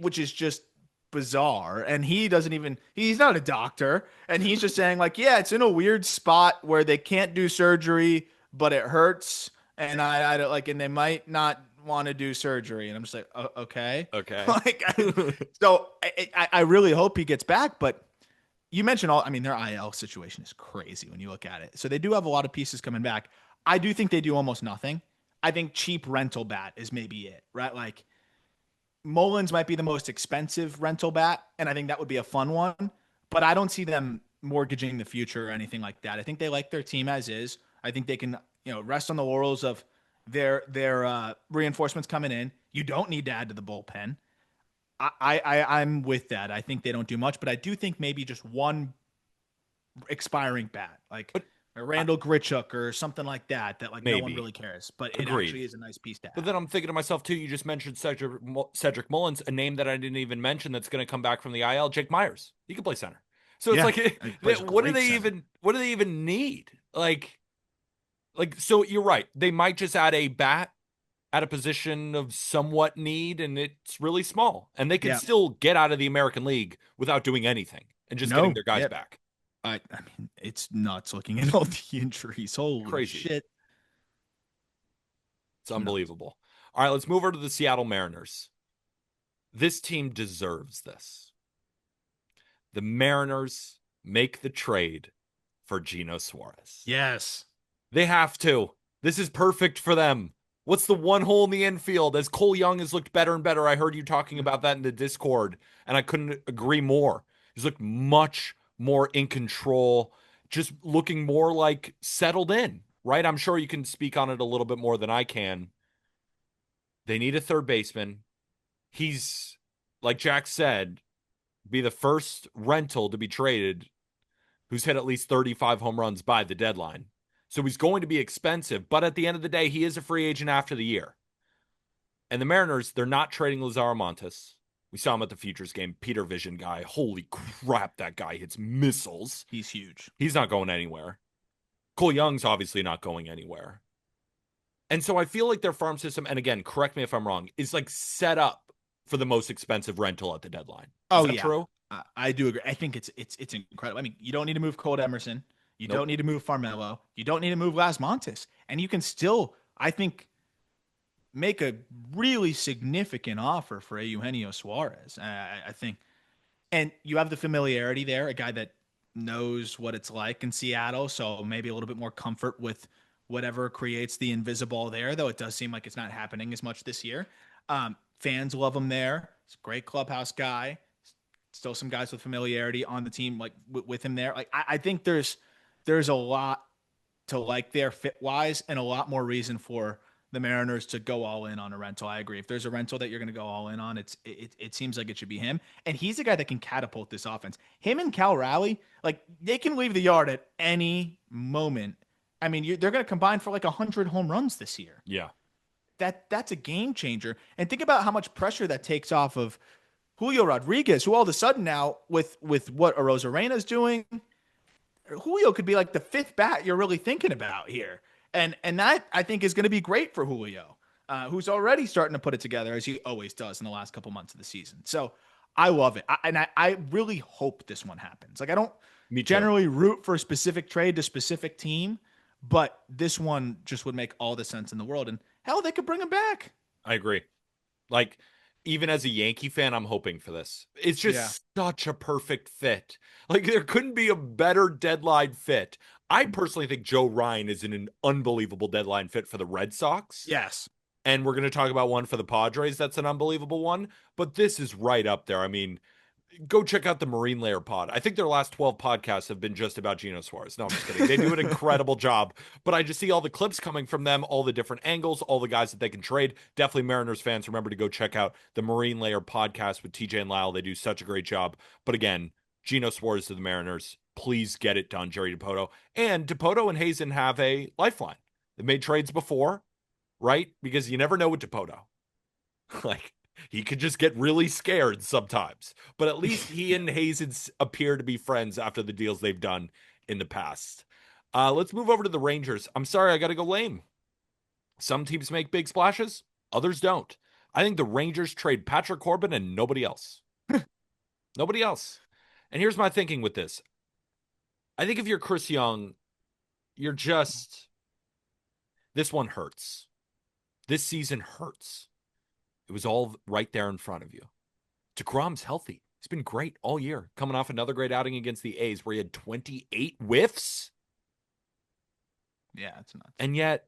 which is just bizarre. And he's not a doctor, and he's just saying like, yeah, it's in a weird spot where they can't do surgery, but it hurts, and I don't like, and they might not want to do surgery. And I'm just like, okay. Like, so I really hope he gets back. But you mentioned their IL situation is crazy when you look at it. So they do have a lot of pieces coming back. I do think they do almost nothing. I think cheap rental bat is maybe it, right? Like Mullins might be the most expensive rental bat, and I think that would be a fun one, but I don't see them mortgaging the future or anything like that. I think they like their team as is. I think they can, rest on the laurels of their reinforcements coming in. You don't need to add to the bullpen. I'm with that. I think they don't do much, but I do think maybe just one expiring bat, like a Randall Grichuk or something like that like maybe. No one really cares. But it actually is a nice piece to have. But then I'm thinking to myself too, you just mentioned Cedric Mullins, a name that I didn't even mention that's going to come back from the IL, Jake Myers. He can play center. So it's what do they even need? Like, so you're right. They might just add a bat at a position of somewhat need, and it's really small. And they can still get out of the American League without doing anything and just getting their guys back. I mean, it's nuts looking at all the injuries. Holy crazy shit. It's unbelievable. All right, let's move over to the Seattle Mariners. This team deserves this. The Mariners make the trade for Geno Suarez. Yes. They have to. This is perfect for them. What's the one hole in the infield? As Cole Young has looked better and better, I heard you talking about that in the Discord, and I couldn't agree more. He's looked much more in control, just looking more like settled in, right? I'm sure you can speak on it a little bit more than I can. They need a third baseman. He's, like Jack said, be the first rental to be traded who's hit at least 35 home runs by the deadline. So he's going to be expensive, but at the end of the day, he is a free agent after the year. And the Mariners, they're not trading Lazaro Montes. We saw him at the Futures game. Peter Vision guy. Holy crap, that guy hits missiles. He's huge. He's not going anywhere. Cole Young's obviously not going anywhere. And so I feel like their farm system, and again, correct me if I'm wrong, is like set up for the most expensive rental at the deadline. Is that true? I do agree. I think it's incredible. I mean, you don't need to move Colt Emerson. You don't need to move Farmelo. You don't need to move Las Montes. And you can still, I think, make a really significant offer for Eugenio Suarez. I think. And you have the familiarity there, a guy that knows what it's like in Seattle, so maybe a little bit more comfort with whatever creates the invisible there, though it does seem like it's not happening as much this year. Fans love him there. He's a great clubhouse guy. Still some guys with familiarity on the team, like with him there. Like I think there's a lot to like there fit wise, and a lot more reason for the Mariners to go all in on a rental. I agree. If there's a rental that you're going to go all in on, it seems like it should be him. And he's the guy that can catapult this offense. Him and Cal Raleigh, like they can leave the yard at any moment. I mean, they're going to combine for like 100 home runs this year. Yeah. That's a game changer. And think about how much pressure that takes off of Julio Rodriguez, who all of a sudden now with what Arozarena's doing, Julio could be like the fifth bat you're really thinking about here. And that I think is going to be great for Julio, who's already starting to put it together as he always does in the last couple months of the season. So I love it. I really hope this one happens. Like I don't generally root for a specific trade to specific team, but this one just would make all the sense in the world. And hell, they could bring him back. I agree. Like, even as a Yankee fan, I'm hoping for this. It's just such a perfect fit. Like, there couldn't be a better deadline fit. I personally think Joe Ryan is an unbelievable deadline fit for the Red Sox. Yes. And we're going to talk about one for the Padres. That's an unbelievable one. But this is right up there. I mean, go check out the Marine Layer pod. I think their last 12 podcasts have been just about Geno Suarez. No, I'm just kidding. They do an incredible job. But I just see all the clips coming from them, all the different angles, all the guys that they can trade. Definitely Mariners fans, remember to go check out the Marine Layer podcast with TJ and Lyle. They do such a great job. But again, Geno Suarez to the Mariners. Please get it done, Jerry Dipoto. And Dipoto and Hazen have a lifeline. They made trades before, right? Because you never know with Dipoto. Like, he could just get really scared sometimes. But at least he and Hazen appear to be friends after the deals they've done in the past. Let's move over to the Rangers. I'm sorry, I got to go lame. Some teams make big splashes, others don't. I think the Rangers trade Patrick Corbin and nobody else. Nobody else. And here's my thinking with this. I think if you're Chris Young, you're just... This one hurts. This season hurts. It was all right there in front of you. DeGrom's healthy. He's been great all year. Coming off another great outing against the A's where he had 28 whiffs. Yeah, it's nuts. And yet,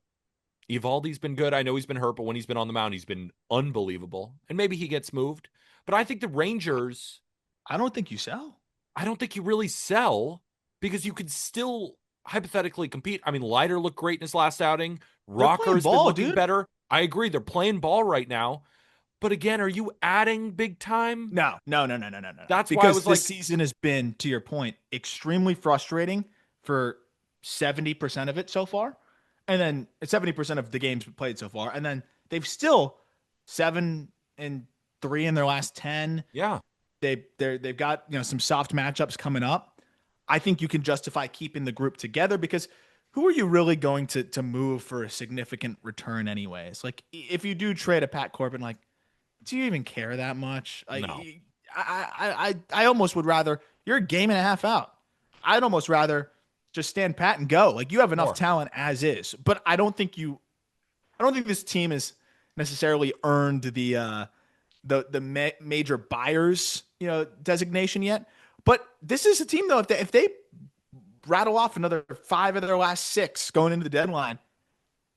Evaldi's been good. I know he's been hurt, but when he's been on the mound, he's been unbelievable. And maybe he gets moved. But I think the Rangers... I don't think you sell. I don't think you really sell because you could still hypothetically compete. I mean, Leiter looked great in his last outing. Rocker's been looking better. I agree. They're playing ball right now. But again, are you adding big time? No. That's because why I was this season has been, to your point, extremely frustrating for 70% of it so far. And then 70% of the games played so far. And then they've still 7-3 in their last 10. Yeah. They've got, some soft matchups coming up. I think you can justify keeping the group together because who are you really going to move for a significant return anyways? Like if you do trade a Pat Corbin, like, do you even care that much? Like, no. I almost would rather you're a game and a half out. I'd almost rather just stand pat and go. Like you have enough talent as is, but I don't think this team has necessarily earned the major buyers, designation yet. But this is a team though. If they rattle off another 5 of their last 6 going into the deadline,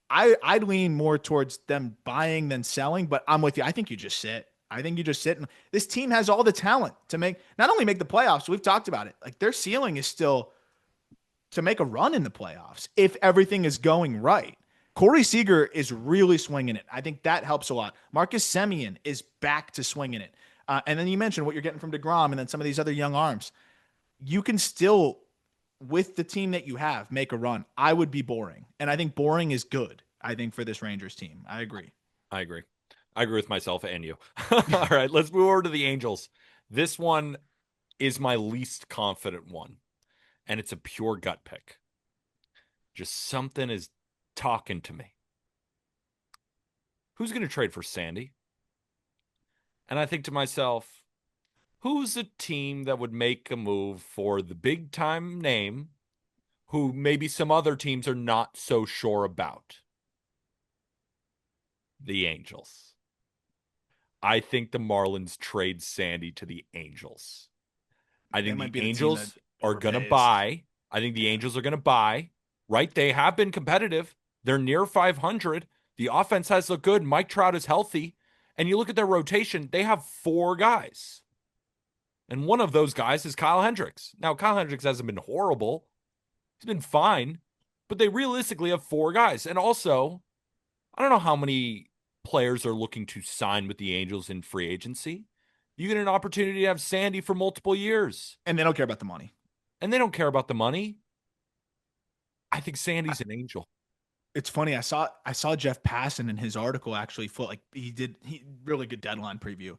I'd lean more towards them buying than selling, but I'm with you. I think you just sit. And this team has all the talent to not only make the playoffs, we've talked about it. Like their ceiling is still to make a run in the playoffs if everything is going right. Corey Seager is really swinging it. I think that helps a lot. Marcus Semien is back to swinging it. And then you mentioned what you're getting from DeGrom and then some of these other young arms. You can still, with the team that you have, make a run. I would be boring. And I think boring is good, I think, for this Rangers team. I agree. I agree with myself and you. All right, let's move over to the Angels. This one is my least confident one. And it's a pure gut pick. Just something is talking to me. Who's going to trade for Sandy? And I think to myself, who's a team that would make a move for the big time name who maybe some other teams are not so sure about? The Angels. I think the Marlins trade Sandy to the Angels. I think the Angels are going to buy. I think the Angels are going to buy, right? They have been competitive. They're near 500. The offense has looked good. Mike Trout is healthy. And you look at their rotation, they have 4 guys. And one of those guys is Kyle Hendricks. Now, Kyle Hendricks hasn't been horrible. He's been fine. But they realistically have 4 guys. And also, I don't know how many players are looking to sign with the Angels in free agency. You get an opportunity to have Sandy for multiple years, And they don't care about the money. and they don't care about the money. I think Sandy's an Angel. It's funny. I saw Jeff Passan in his article actually full like he really good deadline preview.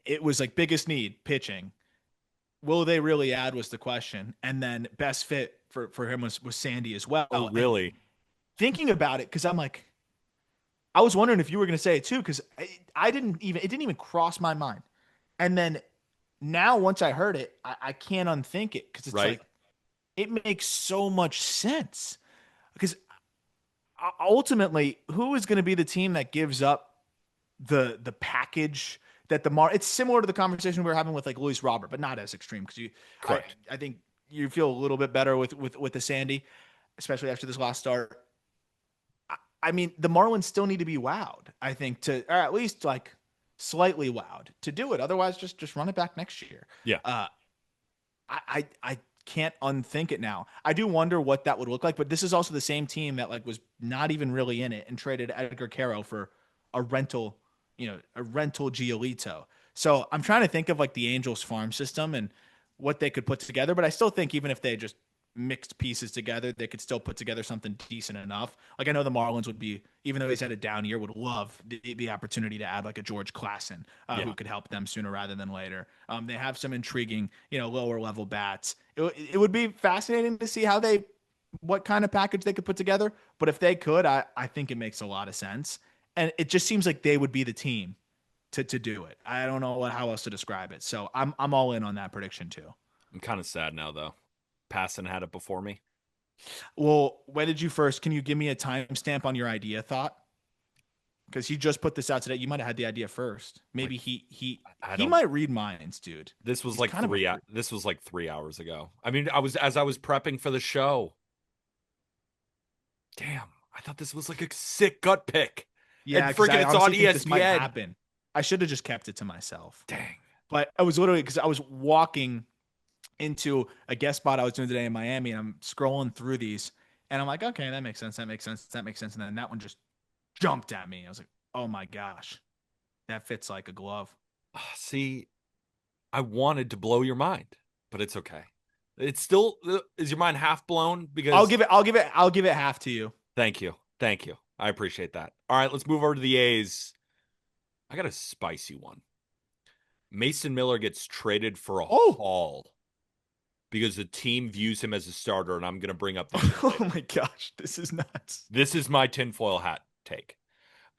It was like biggest need pitching. Will they really add was the question, and then best fit for him was Sandy as Oh, well. And really? thinking about it, because I'm like, I was wondering if you were going to say it too, because I didn't even it didn't even cross my mind. And then now once I heard it, I can't unthink it because it's Right? like it makes so much sense. Because ultimately, who is going to be the team that gives up the package that it's similar to the conversation we were having with like Luis Robert, but not as extreme because Correct. I think you feel a little bit better with the Sandy, especially after this last start. I mean, the Marlins still need to be wowed, I think, or at least like slightly wowed to do it. Otherwise, just run it back next year. Yeah. I can't unthink it now. I do wonder what that would look like, but this is also the same team that like was not even really in it and traded Edgar Caro for a rental, a rental Giolito. So I'm trying to think of like the Angels farm system and what they could put together, but I still think even if they just mixed pieces together, they could still put together something decent enough. Like I know the Marlins would be, even though he's had a down year, would love the opportunity to add like a George Klassen Yeah. who could help them sooner rather than later. They have some intriguing, lower level bats. It would be fascinating to see what kind of package they could put together. But if they could, I think it makes a lot of sense. And it just seems like they would be the team to do it. I don't know how else to describe it. So I'm all in on that prediction too. I'm kind of sad now, though. Passon had it before me. Well, when did you first? Can you give me a timestamp on your idea thought? Because he just put this out today. You might have had the idea first. Maybe Like, I he don't. might read minds, dude. This was He's like kind of a three. This was like 3 hours ago. I mean, as I was prepping for the show. Damn, I thought this was like a sick gut pick, and yeah. Because freaking I it's on honestly think this might ESPN. happen. I should have just kept it to myself. Dang. But I was literally because I was walking into a guest spot I was doing today in Miami, and I'm scrolling through these, and I'm like, okay, that makes sense. That makes sense. That makes sense. And then that one just jumped at me. I was like, oh my gosh, that fits like a glove. See, I wanted to blow your mind, but it's okay. It's still is your mind half blown I'll because give it. I'll give it half to you. thank you. Thank you. I appreciate that. All right, let's move over to the A's. I got a spicy one. Mason Miller gets traded for a Oh, haul because the team views him as a starter, and I'm going to bring up the oh my gosh, this is nuts. This is my tinfoil hat take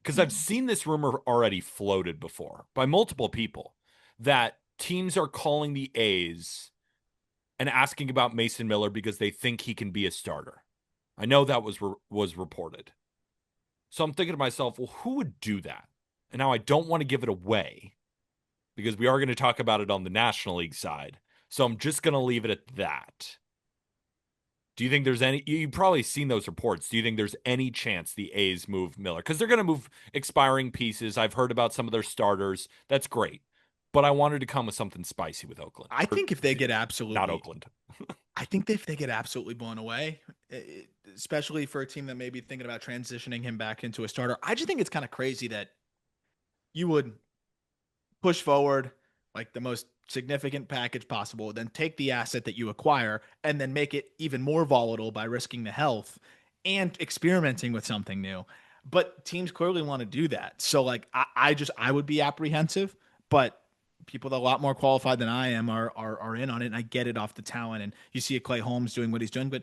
because I've seen this rumor already floated before by multiple people that teams are calling the A's and asking about Mason Miller because they think he can be a starter. I know that was reported. So I'm thinking to myself, well, who would do that? And now I don't want to give it away because we are going to talk about it on the National League side. So I'm just going to leave it at that. Do you think there's any? You've probably seen those reports. Do you think there's any chance the A's move Miller? Because they're going to move expiring pieces. I've heard about some of their starters. That's great. But I wanted to come with something spicy with Oakland. I think if they get Not absolutely, Oakland. I think if they get absolutely blown away, especially for a team that may be thinking about transitioning him back into a starter, I just think it's kind of crazy that you would push forward like the most significant package possible, then take the asset that you acquire and then make it even more volatile by risking the health and experimenting with something new. But teams clearly want to do that. So like I would be apprehensive, but people that are a lot more qualified than I am are in on it. And I get it off the talent. And you see a Clay Holmes doing what he's doing, but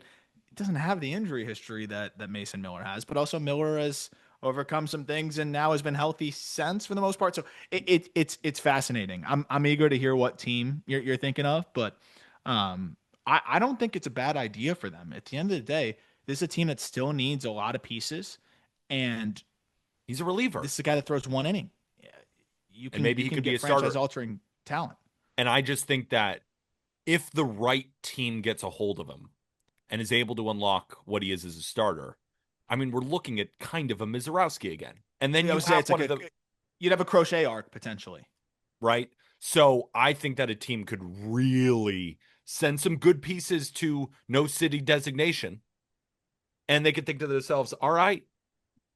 it doesn't have the injury history that Mason Miller has. But also Miller has overcome some things and now has been healthy since for the most part. So it's fascinating. I'm eager to hear what team you're thinking of, but I don't think it's a bad idea for them. At the end of the day, this is a team that still needs a lot of pieces, and He's a reliever. this is a guy that throws one inning. You And can maybe you he can could be get a starter. franchise altering talent. And I just think that if the right team gets a hold of him and is able to unlock what he is as a starter, I mean, we're looking at kind of a Mizorowski again. And then I you would say have it's like one of the you'd have a crochet arc potentially. right. So I think that a team could really send some good pieces to no city designation, and they could think to themselves, all right,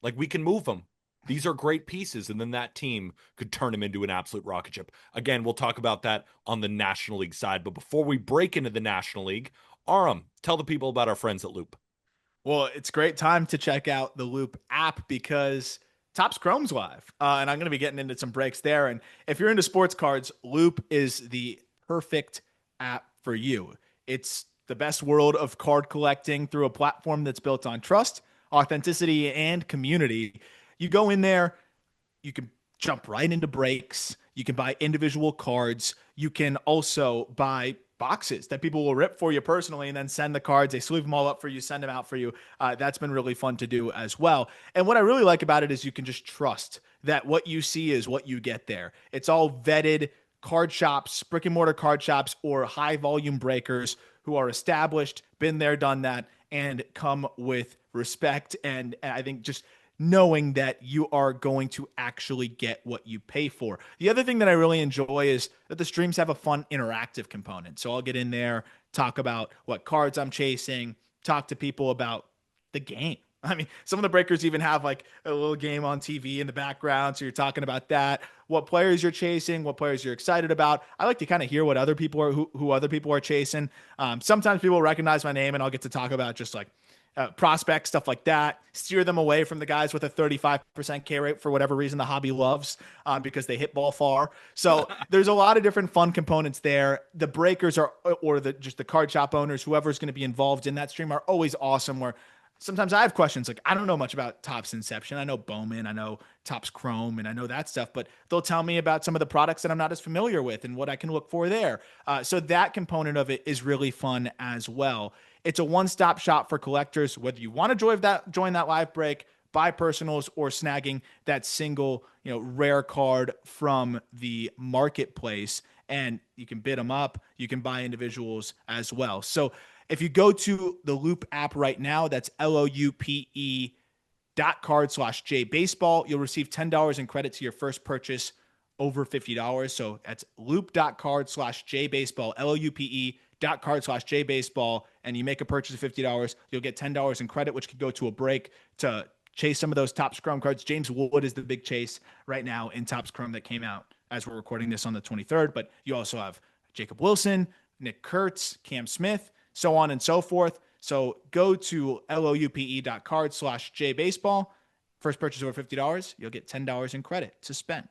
like we can move them. These are great pieces, and then that team could turn them into an absolute rocket ship. Again, we'll talk about that on the National League side. But before we break into the National League, Aram, tell the people about our friends at Loupe. Well, it's a great time to check out the Loop app because Topps Chrome's live. And I'm going to be getting into some breaks there. And if you're into sports cards, Loop is the perfect app for you. It's the best world of card collecting through a platform that's built on trust, authenticity, and community. You go in there, you can jump right into breaks. You can buy individual cards. You can also buy boxes that people will rip for you personally and then send the cards. They sleeve them all up for you, send them out for you. That's been really fun to do as well. And what I really like about it is you can just trust that what you see is what you get there. It's all vetted card shops, brick and mortar card shops, or high volume breakers who are established, been there, done that, and come with respect. And I think just knowing that you are going to actually get what you pay for. The other thing that I really enjoy is that the streams have a fun interactive component. So I'll get in there, talk about what cards I'm chasing, talk to people about the game. I mean, some of the breakers even have like a little game on TV in the background. So you're talking about that, what players you're chasing, what players you're excited about. I like to kind of hear what other people are, who other people are chasing. Sometimes people recognize my name and I'll get to talk about just like prospects, stuff like that, steer them away from the guys with a 35% K rate for whatever reason the hobby loves because they hit ball far. So there's a lot of different fun components there. The breakers are, or just the card shop owners, whoever's going to be involved in that stream are always awesome where sometimes I have questions like, I don't know much about Topps Inception. I know Bowman, I know Topps Chrome, and I know that stuff, but they'll tell me about some of the products that I'm not as familiar with and what I can look for there. So that component of it is really fun as well. It's a one-stop shop for collectors, whether you want to join that live break, buy personals, or snagging that single, rare card from the marketplace. And you can bid them up. You can buy individuals as well. So if you go to the Loop app right now, that's loupe.cards/jbaseball, you'll receive $10 in credit to your first purchase over $50. So that's loupe.cards/jbaseball, loupe.cards/jbaseball, and you make a purchase of $50, you'll get $10 in credit, which could go to a break to chase some of those Topps Chrome cards. James Wood is the big chase right now in Topps Chrome that came out as we're recording this on the 23rd. But you also have Jacob Wilson, Nick Kurtz, Cam Smith, so on and so forth. So go to loupe.cards/jbaseball. First purchase over $50, you'll get $10 in credit to spend.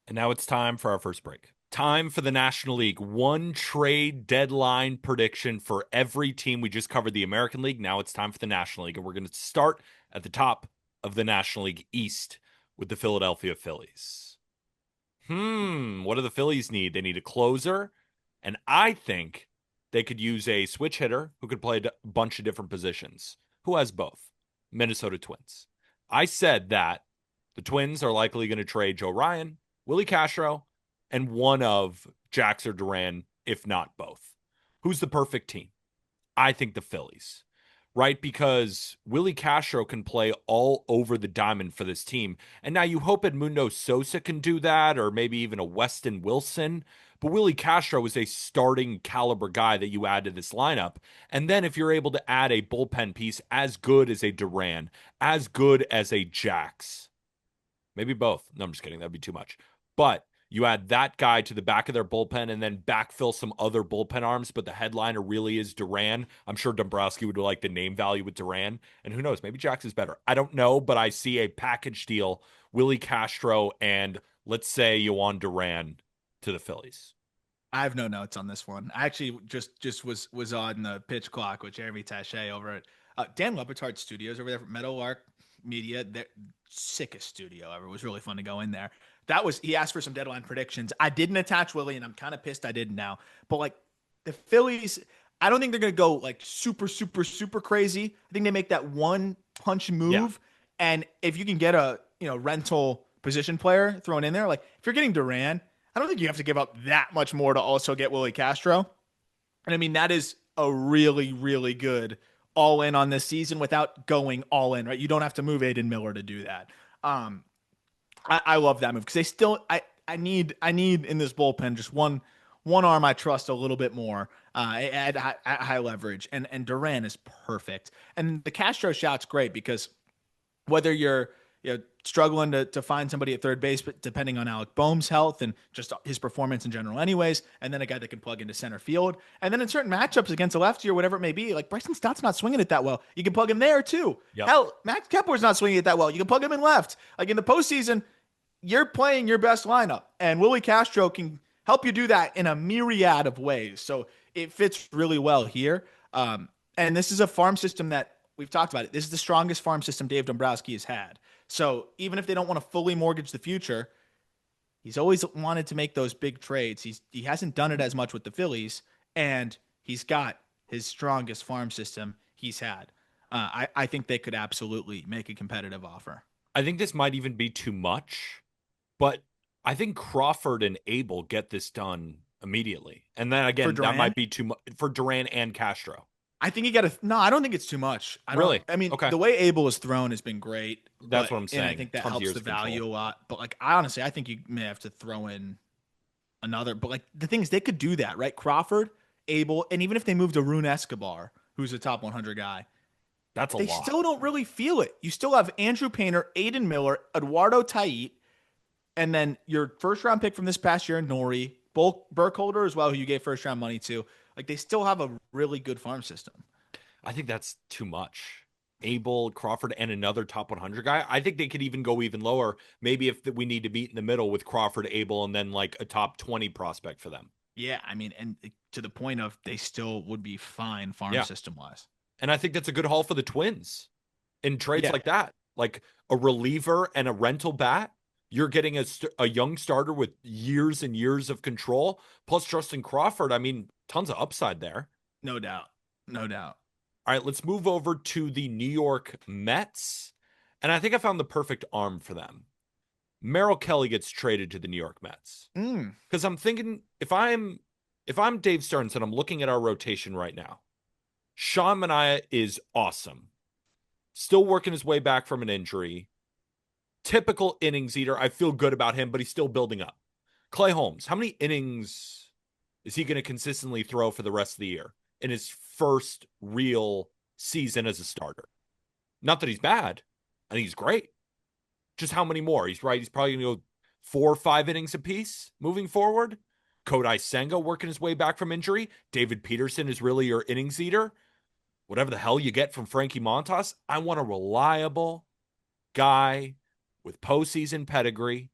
And now it's time for our first break. Time for the National League. One trade deadline prediction for every team. We just covered the American League. Now it's time for the National League. And we're going to start at the top of the National League East with the Philadelphia Phillies. What do the Phillies need? They need a closer. And I think they could use a switch hitter who could play a bunch of different positions. Who has both? Minnesota Twins. I said that the Twins are likely going to trade Joe Ryan, Willie Castro, and one of Jax or Duran, if not both. Who's the perfect team? I think the Phillies, right? Because Willie Castro can play all over the diamond for this team. And now you hope Edmundo Sosa can do that, or maybe even a Weston Wilson. But Willie Castro is a starting caliber guy that you add to this lineup. And then if you're able to add a bullpen piece as good as a Duran, as good as a Jax, maybe both. No, I'm just kidding. That'd be too much. But you add that guy to the back of their bullpen and then backfill some other bullpen arms, but the headliner really is Duran. I'm sure Dombrowski would like the name value with Duran. And who knows, maybe Jax is better. I don't know, but I see a package deal, Willie Castro and let's say Yohan Duran to the Phillies. I have no notes on this one. I actually just was on the pitch clock with Jeremy Taché over at Dan Lepetard Studios over there for Meadowlark Media. The sickest studio ever. It was really fun to go in there. He asked for some deadline predictions. I didn't attach Willie, and I'm kind of pissed I didn't now. But like the Phillies, I don't think they're going to go like super, super, super crazy. I think they make that one punch move. Yeah. And if you can get a rental position player thrown in there, like if you're getting Duran, I don't think you have to give up that much more to also get Willie Castro. And I mean, that is a really, really good all in on this season without going all in, right? You don't have to move Aiden Miller to do that. I love that move because they still, I need in this bullpen just one arm I trust a little bit more at high leverage. And Duran is perfect. And the Castro shot's great because whether you're struggling to find somebody at third base, but depending on Alec Boehm's health and just his performance in general, anyways. And then a guy that can plug into center field. And then in certain matchups against a lefty or whatever it may be, like Bryson Stott's not swinging it that well. You can plug him there too. Yep. Hell, Max Kepler's not swinging it that well. You can plug him in left. Like in the postseason, you're playing your best lineup, and Willie Castro can help you do that in a myriad of ways. So it fits really well here. And this is a farm system that we've talked about it. This is the strongest farm system Dave Dombrowski has had. So even if they don't want to fully mortgage the future, he's always wanted to make those big trades. He hasn't done it as much with the Phillies, and he's got his strongest farm system he's had. I think they could absolutely make a competitive offer. I think this might even be too much, but I think Crawford and Abel get this done immediately. And then again, that might be too much for Duran and Castro. I think you got to. No, I don't think it's too much. I mean, okay. The way Abel is thrown has been great. That's what I'm saying. And I think that helps the value a lot. But like, I think you may have to throw in another. But like, the thing is, they could do that, right? Crawford, Abel, and even if they moved to Arun Escobar, who's a top 100 guy, that's a they lot. still don't really feel it. You still have Andrew Painter, Aiden Miller, Eduardo Tait, and then your first round pick from this past year, Nori, Burkholder as well, who you gave first round money to. Like, they still have a really good farm system. I think that's too much. Abel, Crawford, and another top 100 guy. I think they could even go even lower. Maybe if we need to meet in the middle with Crawford, Abel, and then like a top 20 prospect for them. Yeah, I mean, and to the point of they still would be fine farm system wise. And I think that's a good haul for the Twins in trades like that. Like a reliever and a rental bat. You're getting a young starter with years and years of control, plus Justin Crawford. I mean, tons of upside there. No doubt. No doubt. All right, let's move over to the New York Mets. And I think I found the perfect arm for them. Merrill Kelly gets traded to the New York Mets. Because I'm thinking if I'm Dave Stearns and I'm looking at our rotation right now, Sean Manaea is awesome. Still working his way back from an injury. Typical innings eater. I feel good about him, but he's still building up. Clay Holmes, how many innings is he going to consistently throw for the rest of the year in his first real season as a starter? Not that he's bad. I think he's great. Just how many more? He's probably going to go 4 or 5 innings apiece moving forward. Kodai Senga working his way back from injury. David Peterson is really your innings eater. Whatever the hell you get from Frankie Montas. I want a reliable guy with postseason pedigree.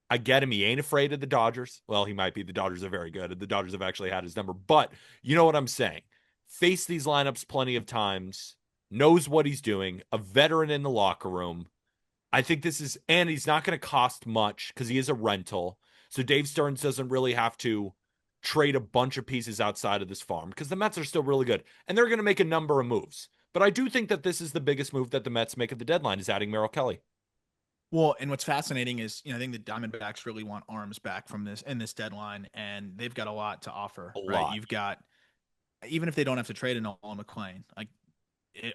I get him. He ain't afraid of the Dodgers. Well, he might be. The Dodgers are very good. The Dodgers have actually had his number. But you know what I'm saying. Faced these lineups plenty of times. Knows what he's doing. A veteran in the locker room. I think this is, and he's not going to cost much because he is a rental. So Dave Stearns doesn't really have to trade a bunch of pieces outside of this farm because the Mets are still really good. And they're going to make a number of moves. But I do think that this is the biggest move that the Mets make at the deadline is adding Merrill Kelly. Well, and what's fascinating is, I think the Diamondbacks really want arms back from this deadline, and they've got a lot to offer. Right? You've got, even if they don't have to trade a Nolan McClain,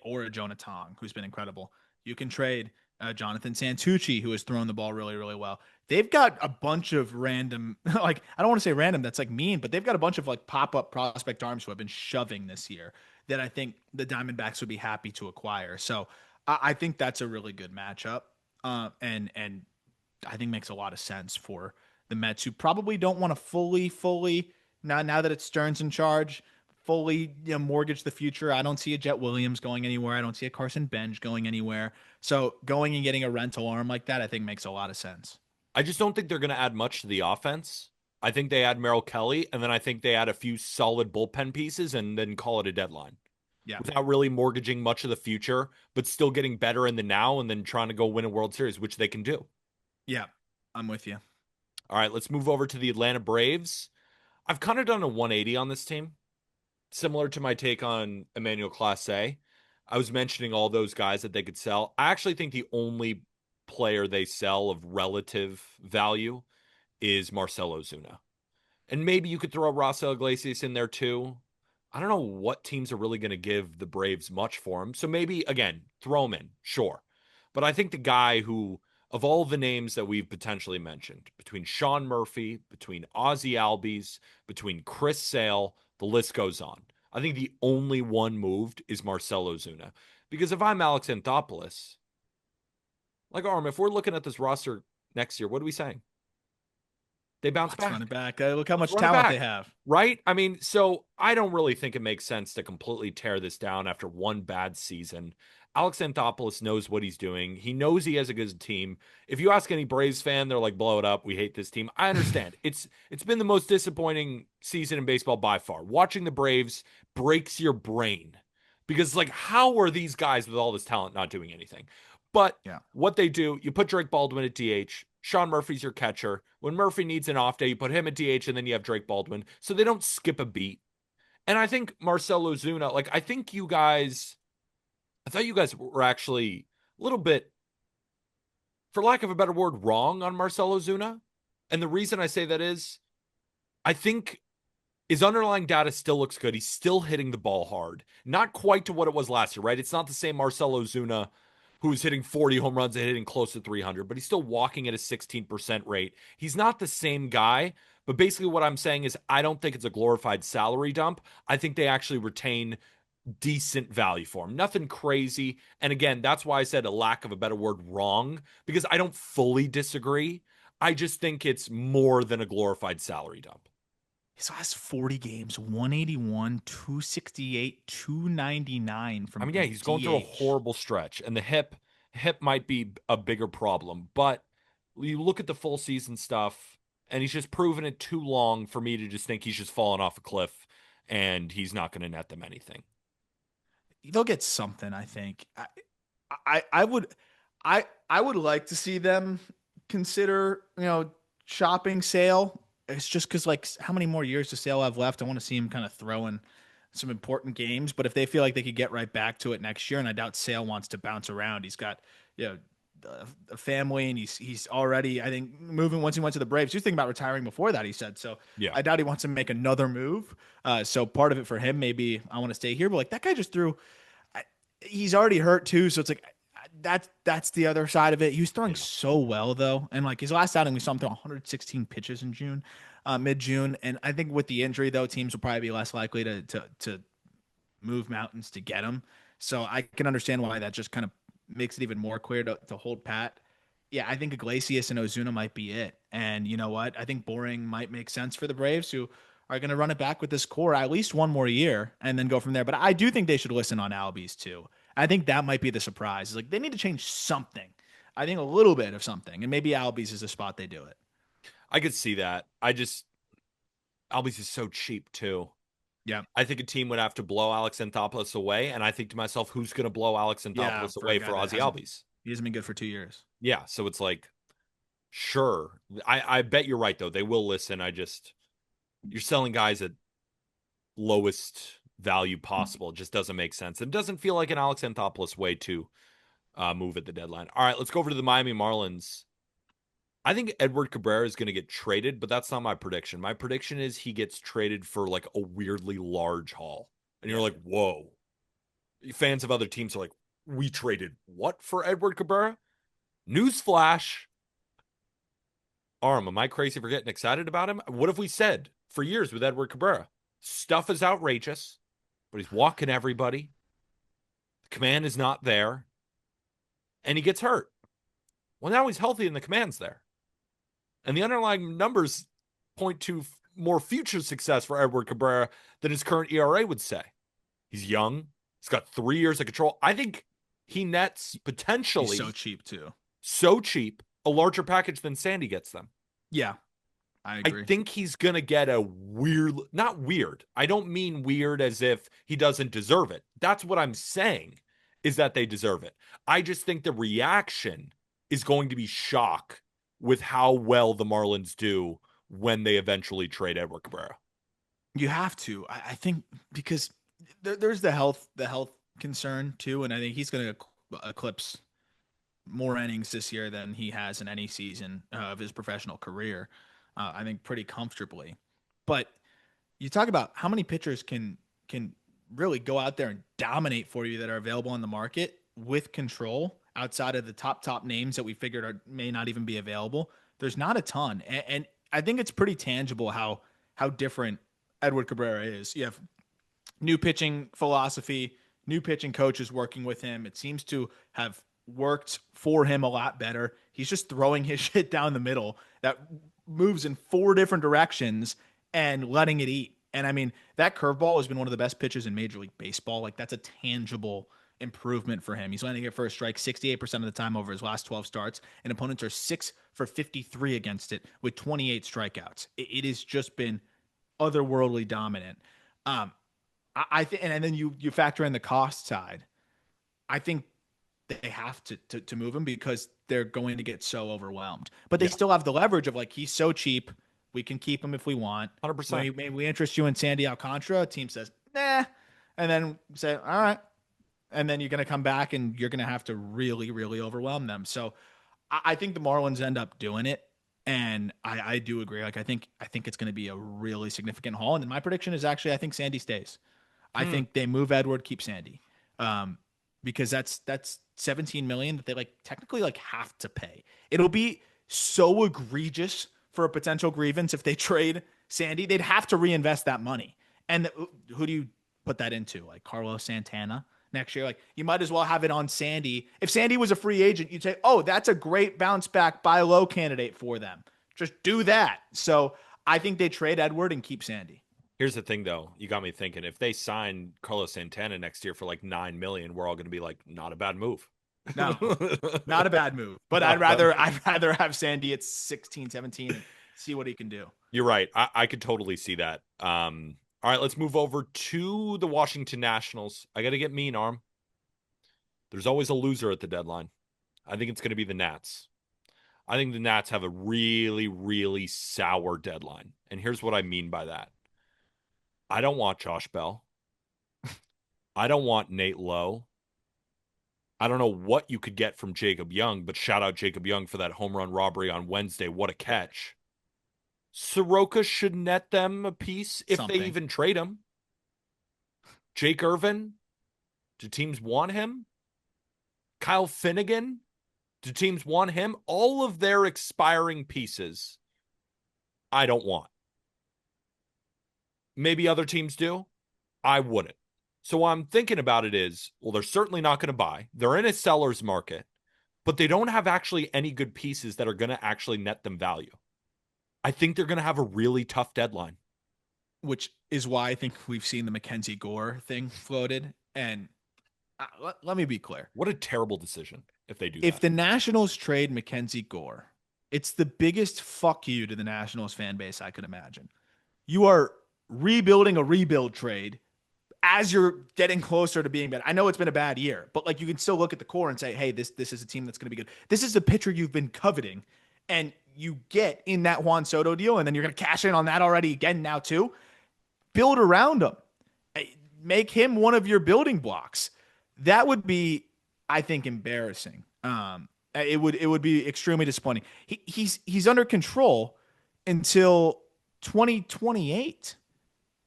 or a Jonah Tong, who's been incredible, you can trade Jonathan Santucci, who has thrown the ball really, really well. They've got a bunch of random, I don't want to say random, that's mean, but they've got a bunch of pop-up prospect arms who have been shoving this year that I think the Diamondbacks would be happy to acquire. So I think that's a really good matchup. And I think makes a lot of sense for the Mets, who probably don't want to fully now that it's Stearns in charge, fully mortgage the future. I don't see a Jet Williams going anywhere. I don't see a Carson Bench going anywhere. So going and getting a rental arm like that, I think makes a lot of sense. I just don't think they're going to add much to the offense. I think they add Merrill Kelly, and then I think they add a few solid bullpen pieces and then call it a deadline. Yeah. Without really mortgaging much of the future, but still getting better in the now and then trying to go win a World Series, which they can do. Yeah, I'm with you. All right, let's move over to the Atlanta Braves. I've kind of done a 180 on this team, similar to my take on Emmanuel Clase. I was mentioning all those guys that they could sell. I actually think the only player they sell of relative value is Marcell Ozuna. And maybe you could throw Raisel Iglesias in there too. I don't know what teams are really going to give the Braves much for him. So maybe, again, throw him in, sure. But I think the guy who, of all the names that we've potentially mentioned, between Sean Murphy, between Ozzie Albies, between Chris Sale, the list goes on. I think the only one moved is Marcell Ozuna. Because if I'm Alex Anthopoulos, Like, Arm, if we're looking at this roster next year, what are we saying? They bounce Let's run back. it back. Look how Let's much run it talent they back. have. Right? I mean, so I don't really think it makes sense to completely tear this down after one bad season. Alex Anthopoulos knows what he's doing. He knows he has a good team. If you ask any Braves fan, they're like, blow it up. We hate this team. I understand. It's been the most disappointing season in baseball by far. Watching the Braves breaks your brain because like how are these guys with all this talent not doing anything? But Yeah. what they do, you put Drake Baldwin at DH. Sean Murphy's your catcher. When Murphy needs an off day, you put him at DH, and then you have Drake Baldwin. So they don't skip a beat. And I think Marcell Ozuna, like I thought you guys were actually a little bit, for lack of a better word, wrong on Marcell Ozuna. And the reason I say that is, I think his underlying data still looks good. He's still hitting the ball hard. Not quite to what it was last year, right? It's not the same Marcell Ozuna who was hitting 40 home runs and hitting close to 300, but he's still walking at a 16% rate. He's not the same guy, but basically what I'm saying is I don't think it's a glorified salary dump. I think they actually retain decent value for him. Nothing crazy. And again, that's why I said a lack of a better word wrong, because I don't fully disagree. I just think it's more than a glorified salary dump. His last 40 games, 181, 268, 299 I from mean, yeah, the he's going through a DH. horrible stretch, and the hip might be a bigger problem. But you look at the full season stuff, and he's just proven it too long for me to just think he's just fallen off a cliff, and he's not going to net them anything. They'll get something, I think. I would I would like to see them consider, shopping Sale. It's just because like how many more years does Sale have left? I want to see him kind of throwing some important games. But if they feel like they could get right back to it next year, and I doubt Sale wants to bounce around. He's got you know a family, and he's already I think moving once he went to the Braves. He was thinking about retiring before that. He said so. Yeah, I doubt he wants to make another move. So part of it for him, maybe I want to stay here. But like that guy just threw he's already hurt too, so it's like that's the other side of it. He was throwing yeah. so well though, and like his last outing, we saw him throw 116 pitches in June, mid June, and I think with the injury though, teams will probably be less likely to move mountains to get him. So I can understand why that just kind of makes it even more clear to hold pat. Yeah, I think Iglesias and Ozuna might be it. And you know what? I think Boring might make sense for the Braves, who are going to run it back with this core at least one more year and then go from there. But I do think they should listen on Albies too. I think that might be the surprise. Like they need to change something. I think a little bit of something, and maybe Albies is the spot they do it. I could see that. I just Albies is so cheap too. Yeah, I think a team would have to blow Alex Anthopoulos away, and I think to myself, who's going to blow Alex yeah, Anthopoulos for a away guy for that Ozzy hasn't Albies? he hasn't been good for 2 years. Yeah, so it's like, sure. I bet you're right though. They will listen. You're selling guys at lowest value possible. It just doesn't make sense. It doesn't feel like an Alex Anthopoulos way to move at the deadline. All right, let's go over to the Miami Marlins. I think Edward Cabrera is going to get traded, but that's not my prediction. My prediction is he gets traded for like a weirdly large haul. And you're Yeah, like, whoa. Fans of other teams are like, we traded what for Edward Cabrera? Newsflash. Arm, am I crazy for getting excited about him? What have we said for years with Edward Cabrera? Stuff is outrageous, but he's walking everybody. The command is not there, and he gets hurt. Well, now he's healthy and the command's there. And the underlying numbers point to more future success for Edward Cabrera than his current ERA would say. He's young. He's got 3 years of control. I think he nets he's so potentially cheap too. so cheap a larger package than Sandy gets them. Yeah, I I agree. think he's going to get a weird, not weird. I don't mean weird as if he doesn't deserve it. That's what I'm saying is that they deserve it. I just think the reaction is going to be shock with how well the Marlins do when they eventually trade Edward Cabrera. You have to. I think because there's the health concern too, and I think he's going to eclipse more innings this year than he has in any season of his professional career. I think pretty comfortably. But you talk about how many pitchers can really go out there and dominate for you that are available on the market with control outside of the top names that we figured may not even be available. There's not a ton, and I think it's pretty tangible how different Edward Cabrera is. You have new pitching philosophy, new pitching coaches working with him. It seems to have worked for him a lot better. He's just throwing his shit down the middle that moves in 4 different directions and letting it eat. And I mean, that curveball has been one of the best pitches in Major League Baseball. Like, that's a tangible improvement for him. He's landing it for a strike 68% of the time over his last 12 starts, and opponents are 6 for 53 against it with 28 strikeouts. It has just been otherworldly dominant. I think, and then you factor in the cost side. I think they have to move him because they're going to get so overwhelmed. But they Yeah, still have the leverage of, like, he's so cheap, we can keep him if we want. 100%. Maybe we interest you in Sandy Alcantara. Team says nah, and then say all right, and then you're going to come back and you're going to have to really, really overwhelm them. So I think the Marlins end up doing it, and I do agree. Like, I think it's going to be a really significant haul. And then my prediction is actually I think Sandy stays. I Hmm. think they move Edward, keep Sandy, because that's 17 million that they like technically like have to pay. It'll be so egregious for a potential grievance if they trade Sandy. They'd have to reinvest that money. And who do you put that into? Like Carlos Santana next year? Like, you might as well have it on Sandy. If Sandy was a free agent, you'd say, oh, that's a great bounce back buy low candidate for them. Just do that. So I think they trade Edward and keep Sandy. Here's the thing, though. You got me thinking. If they sign Carlos Santana next year for like 9 million, we're all going to be like, not a bad move. No, not a bad move. But I'd rather have Sandy at 16, 17 and see what he can do. You're right. I could totally see that. All right, let's move over to the Washington Nationals. I got to get mean, Arm. There's always a loser at the deadline. I think it's going to be the Nats. I think the Nats have a really, really sour deadline. And here's what I mean by that. I don't want Josh Bell. I don't want Nate Lowe. I don't know what you could get from Jacob Young, but shout out Jacob Young for that home run robbery on Wednesday. What a catch. Soroka should net them a piece if they Something. even trade him. Jake Irvin, do teams want him? Kyle Finnegan, do teams want him? All of their expiring pieces, I don't want. Maybe other teams do. I wouldn't. So what I'm thinking about it is, well, they're certainly not going to buy. They're in a seller's market, but they don't have actually any good pieces that are going to actually net them value. I think they're going to have a really tough deadline. Which is why I think we've seen the Mackenzie Gore thing floated. And let me be clear. What a terrible decision if they do If that. the Nationals trade Mackenzie Gore, it's the biggest fuck you to the Nationals fan base I could imagine. You are rebuilding a rebuild trade as you're getting closer to being better. I know it's been a bad year, but like, you can still look at the core and say, hey, this is a team that's going to be good. This is the pitcher you've been coveting, and you get in that Juan Soto deal, and then you're going to cash in on that already again now too. Build around him. Make him one of your building blocks. That would be, I think, embarrassing. It would be extremely disappointing. He's under control until 2028.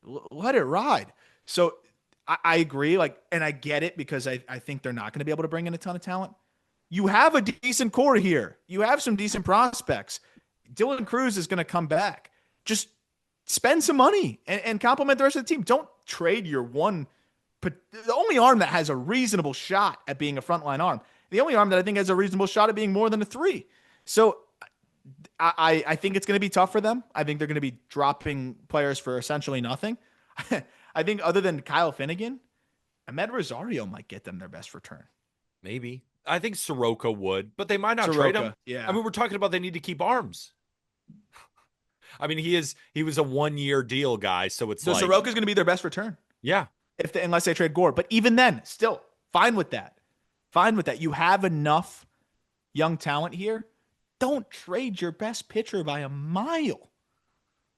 Let it ride. So I agree, like, and I get it because I think they're not going to be able to bring in a ton of talent. You have a decent core here. You have some decent prospects. Dylan Cruz is going to come back. Just spend some money and compliment the rest of the team. Don't trade your one, but the only arm that has a reasonable shot at being a frontline arm. The only arm that I think has a reasonable shot at being more than a 3. So I think it's going to be tough for them. I think they're going to be dropping players for essentially nothing. I think other than Kyle Finnegan, Ahmed Rosario might get them their best return. Maybe. I think Soroka would, but they might not Soroka, trade him. yeah. I mean, we're talking about they need to keep arms. I mean, he was a 1-year deal guy, so it's So like, Soroka's going to be their best return yeah. unless they trade Gore. But even then, still fine with that. Fine with that. You have enough young talent here. Don't trade your best pitcher by a mile.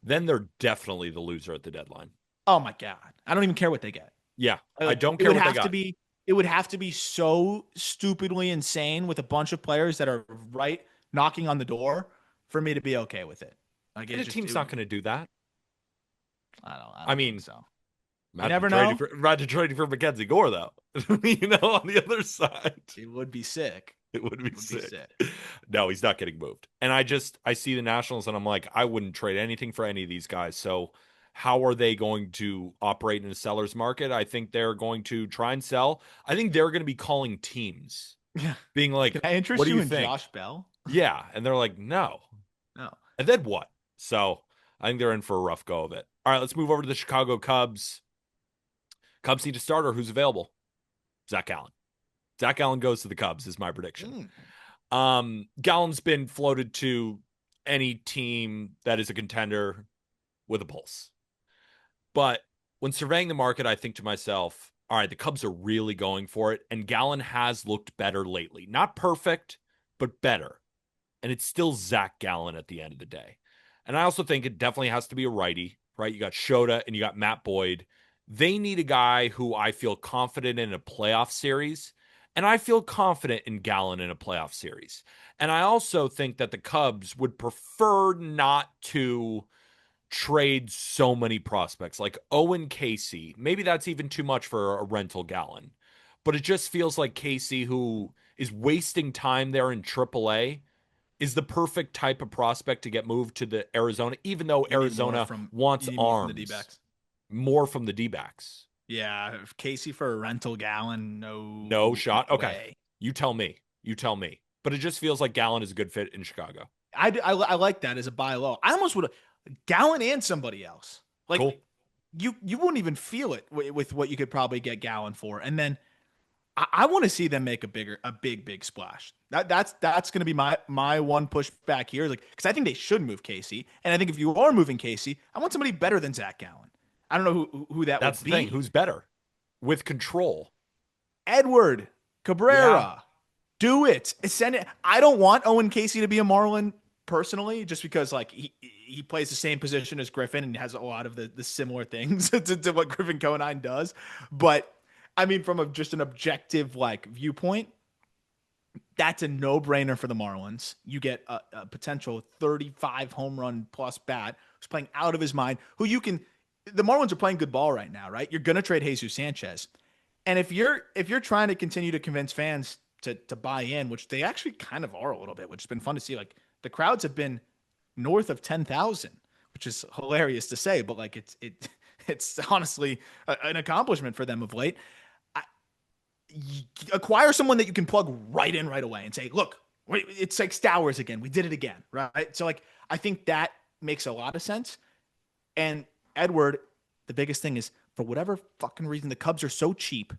Then they're definitely the loser at the deadline. Oh my God. I don't even care what they get. Yeah, I don't It care would what they have got. to be it would have to be so stupidly insane with a bunch of players that are right knocking on the door for me to be okay with it. Like, And a team's not going to do that. I I don't mean, think so. Not never to trade know. Not to trade for Mackenzie Gore, though. On the other side, It would be sick. it would be It would be sick. sick. No, he's not getting moved. And I see the Nationals, and I'm like, I wouldn't trade anything for any of these guys. So how are they going to operate in a seller's market? I think they're going to try and sell. I think they're going to be calling teams Yeah. being like, Can I what interest do you you in think? Josh Bell? Yeah. And they're like, no. No. And then what? So I think they're in for a rough go of it. All right, let's move over to the Chicago Cubs. Cubs need a starter. Who's available? Zach Allen. Zach Allen goes to the Cubs, is my prediction. Mm. Gallen's been floated to any team that is a contender with a pulse. But when surveying the market, I think to myself, all right, the Cubs are really going for it. And Gallen has looked better lately. Not perfect, but better. And it's still Zach Gallen at the end of the day. And I also think it definitely has to be a righty, right? You got Shota and you got Matt Boyd. They need a guy who I feel confident in a playoff series. And I feel confident in Gallen in a playoff series. And I also think that the Cubs would prefer not to trade so many prospects like Owen Casey. Maybe that's even too much for a rental Gallen. But it just feels like Casey, who is wasting time there in AAA, is the perfect type of prospect to get moved to the Arizona, even though Arizona wants You need more from the arms D-backs. more from the D backs. Yeah, if Casey for a rental Gallon, No no shot. Okay. way. You tell me. You tell me. But it just feels like Gallen is a good fit in Chicago. I like that as a buy low. I almost would have Gallon and somebody else. Like Cool. you wouldn't even feel it with what you could probably get Gallon for. And then I want to see them make a big splash. That's going to be my one pushback here. Like, because I think they should move Casey, and I think if you are moving Casey, I want somebody better than Zach Gallen. I don't know who that That's would the thing. be. Who's better? With control. Edward Yeah. Cabrera, do it. Send it. I don't want Owen Casey to be a Marlin personally, just because like he plays the same position as Griffin and has a lot of the similar things to what Griffin Conine does. But I mean, from just an objective like viewpoint, that's a no brainer for the Marlins. You get a potential 35 home run plus bat who's playing out of his mind. Who you can. The Marlins are playing good ball right now, right? You're gonna trade Jesus Sanchez. And if you're trying to continue to convince fans to buy in, which they actually kind of are a little bit, which has been fun to see. Like the crowds have been north of 10,000, which is hilarious to say, but like it's honestly an accomplishment for them of late. I, Acquire someone that you can plug right in right away and say, look, it's like Stowers again. We did it again, right? So like I think that makes a lot of sense. And Edward, the biggest thing is for whatever fucking reason, the Cubs are so cheap.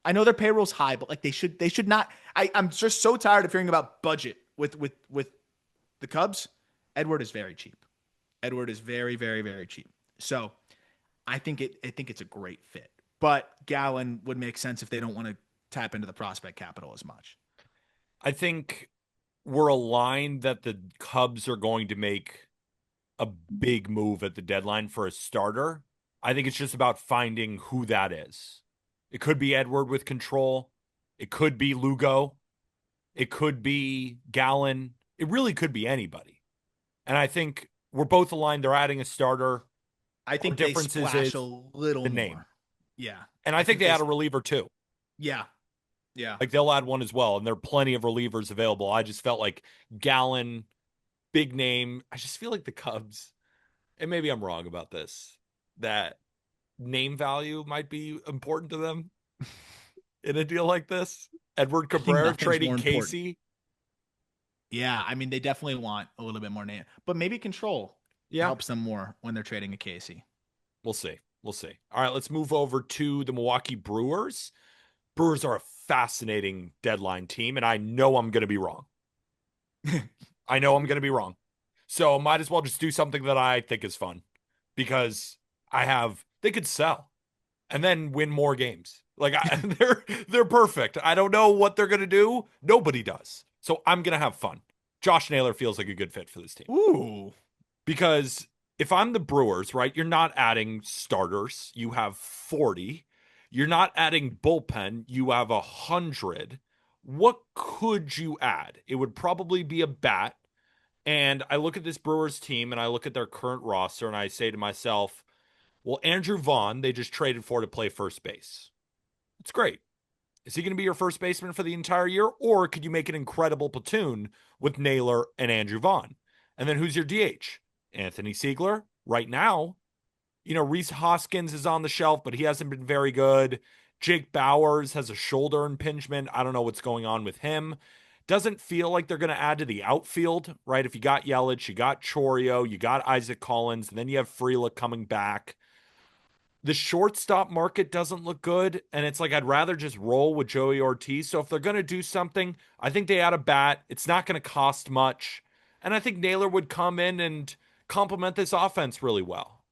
I know their payroll's high, but like they should not. I'm just so tired of hearing about budget with the Cubs. Edward is very cheap. Edward is very cheap. So I think it's a great fit. But Gallen would make sense if they don't want to tap into the prospect capital as much. I think we're aligned that the Cubs are going to make a big move at the deadline for a starter. I think it's just about finding who that is. It could be Edward with control. It could be Lugo. It could be Gallen. It really could be anybody. And I think we're both aligned. They're adding a starter. I Our think they differences splash is a little the name. more. Yeah. And I I think think they they add a reliever too. yeah. Yeah. Like they'll add one as well. And there are plenty of relievers available. I just felt like Gallen, big name. I just feel like the Cubs, and maybe I'm wrong about this, that name value might be important to them in a deal like this. Edward I think Cabrera nothing's trading more important. Casey. Yeah, I mean they definitely want a little bit more name, but maybe control Yeah, helps them more when they're trading a Casey. we'll see. We'll see. All right, let's move over to the Milwaukee Brewers. Brewers are a fascinating deadline team, and I know I'm going to be wrong. I know I'm going to be wrong. So might as well just do something that I think is fun because they could sell and then win more games. Like they're perfect. I don't know what they're going to do. Nobody does. So I'm going to have fun. Josh Naylor feels like a good fit for this team Ooh, because if I'm the Brewers, right, you're not adding starters. You have 40. You're not adding bullpen. You have 100. What could you add? It would probably be a bat. And I look at this Brewers team and I look at their current roster and I say to myself, well, Andrew Vaughn, they just traded for to play first base. It's great. Is he going to be your first baseman for the entire year? Or could you make an incredible platoon with Naylor and Andrew Vaughn? And then who's your DH? Anthony Siegler. Right now, Reese Hoskins is on the shelf, but he hasn't been very good. Jake Bauers has a shoulder impingement. I don't know what's going on with him. Doesn't feel like they're going to add to the outfield, right? If you got Yelich, you got Chorio, you got Isaac Collins, and then you have Freela coming back. The shortstop market doesn't look good, and it's like I'd rather just roll with Joey Ortiz. So if they're going to do something, I think they add a bat. It's not going to cost much, and I think Naylor would come in and complement this offense really well.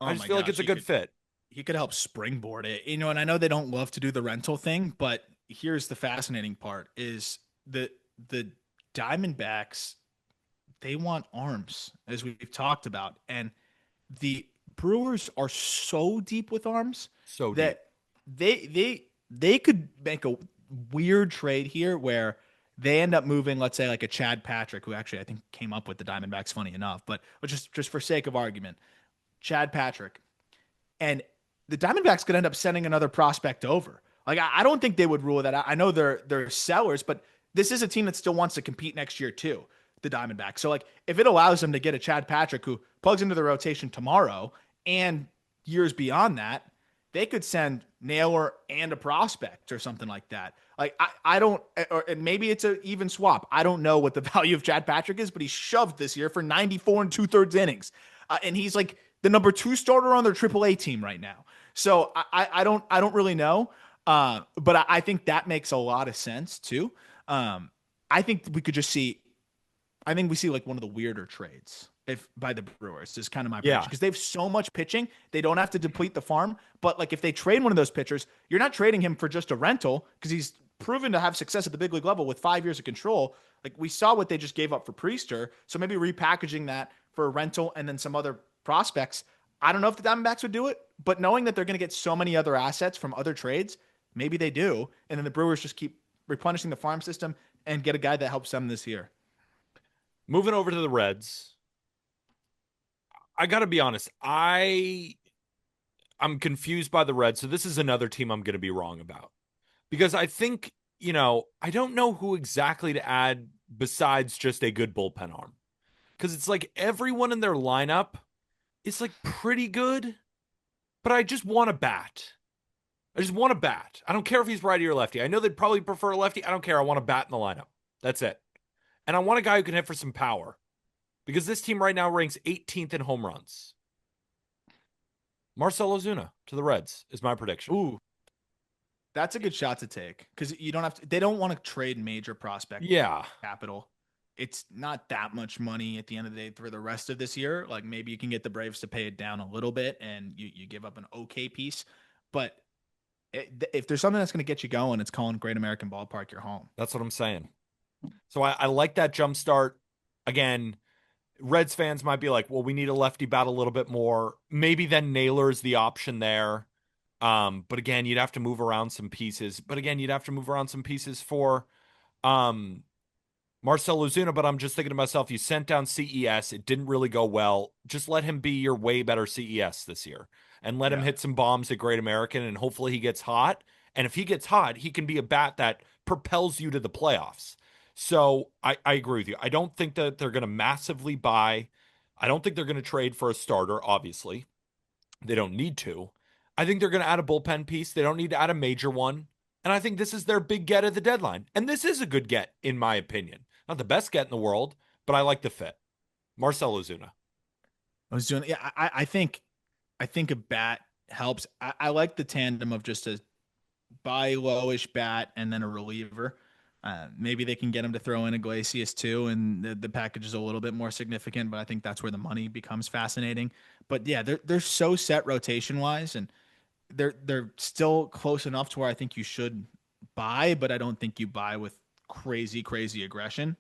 I Oh just my feel like gosh, it's a good fit. he could help springboard it. And I know they don't love to do the rental thing, but here's the fascinating part is the Diamondbacks, they want arms, as we've talked about. And the Brewers are so deep with arms So deep. that they could make a weird trade here where they end up moving, let's say, like a Chad Patrick, who actually I think came up with the Diamondbacks, funny enough, but just for sake of argument, Chad Patrick, and the Diamondbacks could end up sending another prospect over. Like I don't think they would rule that out. I know they're sellers, but this is a team that still wants to compete next year too, the Diamondbacks. So like if it allows them to get a Chad Patrick who plugs into the rotation tomorrow and years beyond that, they could send Naylor and a prospect or something like that. Like I don't, or and maybe it's an even swap. I don't know what the value of Chad Patrick is, but he shoved this year for 94 and 2/3 innings, and he's like the number 2 starter on their AAA team right now. So I don't really know, but I think that makes a lot of sense too. Um, I think we could just see I think we see like one of the weirder trades if by the Brewers is kind of my prediction Yeah. because they have so much pitching, they don't have to deplete the farm. But like if they trade one of those pitchers, you're not trading him for just a rental because he's proven to have success at the big league level with 5 years of control. Like we saw what they just gave up for Priester, so maybe repackaging that for a rental and then some other prospects. I don't know if the Diamondbacks would do it, but knowing that they're going to get so many other assets from other trades, maybe they do. And then the Brewers just keep replenishing the farm system and get a guy that helps them this year. Moving over to the Reds. I got to be honest. I'm confused by the Reds. So this is another team I'm going to be wrong about because I think, I don't know who exactly to add besides just a good bullpen arm. Because it's like everyone in their lineup is like pretty good, but I just want a bat. I just want a bat. I don't care if he's righty or lefty. I know they'd probably prefer a lefty. I don't care. I want a bat in the lineup. That's it. And I want a guy who can hit for some power because this team right now ranks 18th in home runs. Marcell Ozuna to the Reds is my prediction. Ooh, that's a good shot to take because you don't have to. They don't want to trade major prospect Yeah. capital. It's not that much money at the end of the day for the rest of this year. Like maybe you can get the Braves to pay it down a little bit, and you give up an okay piece. But if there's something that's going to get you going, it's calling Great American Ballpark your home. That's what I'm saying. So I like that jump start. Again, Reds fans might be like, well, we need a lefty bat a little bit more. Maybe then Naylor's the option there. But again, you'd have to move around some pieces. But again, you'd have to move around some pieces for um Marcell Ozuna. But I'm just thinking to myself, you sent down CES. It didn't really go well. Just let him be your way better CES this year. And let him Yeah. hit some bombs at Great American. And hopefully he gets hot. And if he gets hot, he can be a bat that propels you to the playoffs. So I agree with you. I don't think that they're going to massively buy. I don't think they're going to trade for a starter, obviously. They don't need to. I think they're going to add a bullpen piece. They don't need to add a major one. And I think this is their big get at the deadline. And this is a good get, in my opinion. Not the best get in the world, but I like the fit. Marcell Ozuna. I was doing. Yeah, I think a bat helps. I like the tandem of just a buy lowish bat and then a reliever. Maybe they can get him to throw in Iglesias too, and the package is a little bit more significant. But I think that's where the money becomes fascinating. But yeah, they're so set rotation wise, and they're still close enough to where I think you should buy, but I don't think you buy with crazy aggression.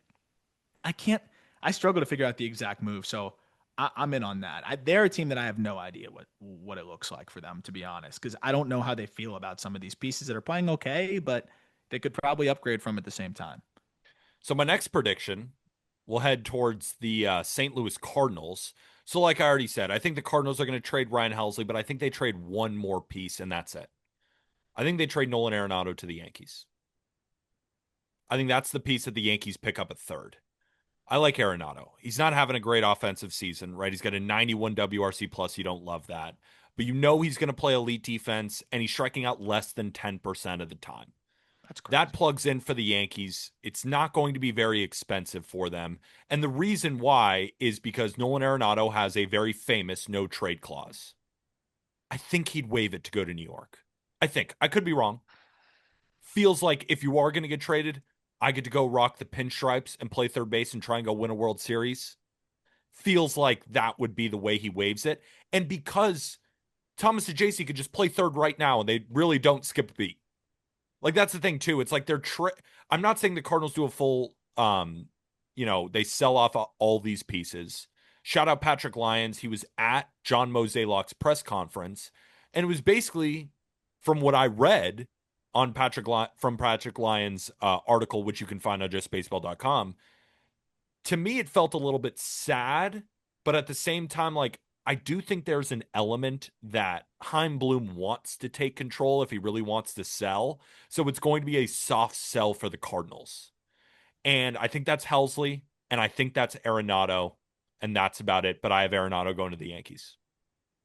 I can't. I struggle to figure out the exact move, so I'm in on that. They're a team that I have no idea what it looks like for them, to be honest, because I don't know how they feel about some of these pieces that are playing okay, but they could probably upgrade from at the same time. So my next prediction will head towards the St. Louis Cardinals. So like I already said, I think the Cardinals are going to trade Ryan Helsley, but I think they trade one more piece and that's it. I think they trade Nolan Arenado to the Yankees. I think that's the piece that the Yankees pick up at third. I like Arenado. He's not having a great offensive season, right? He's got a 91 WRC plus. You don't love that. but you know he's going to play elite defense, and he's striking out less than 10% of the time. That's That crazy. plugs in for the Yankees. It's not going to be very expensive for them. And the reason why is because Nolan Arenado has a very famous no trade clause. I think he'd waive it to go to New York. I think. I could be wrong. Feels like if you are going to get traded, I get to go rock the pinstripes and play third base and try and go win a World Series. Feels like that would be the way he waives it. And because Thomas DeJacy could just play third right now and they really don't skip a beat. Like that's the thing too. It's like I'm not saying the Cardinals do a full they sell off all these pieces. Shout out Patrick Lyons. He was at John Mozeliak's press conference, and it was basically from what I read on from Patrick Lyons' article, which you can find on justbaseball.com. To me, it felt a little bit sad, but at the same time, like I do think there's an element that Chaim Bloom wants to take control if he really wants to sell. So it's going to be a soft sell for the Cardinals. And I think that's Helsley, and I think that's Arenado, and that's about it. But I have Arenado going to the Yankees.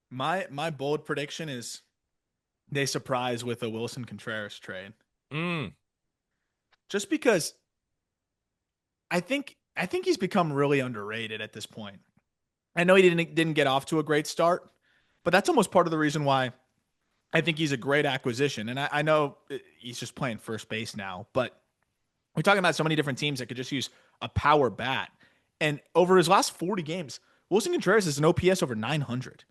My bold prediction is they surprise with a Wilson Contreras trade. Mm. Just because I think he's become really underrated at this point. I know he didn't get off to a great start, but that's almost part of the reason why I think he's a great acquisition. And I know he's just playing first base now, but we're talking about so many different teams that could just use a power bat. And over his last 40 games, Wilson Contreras is an OPS over 900.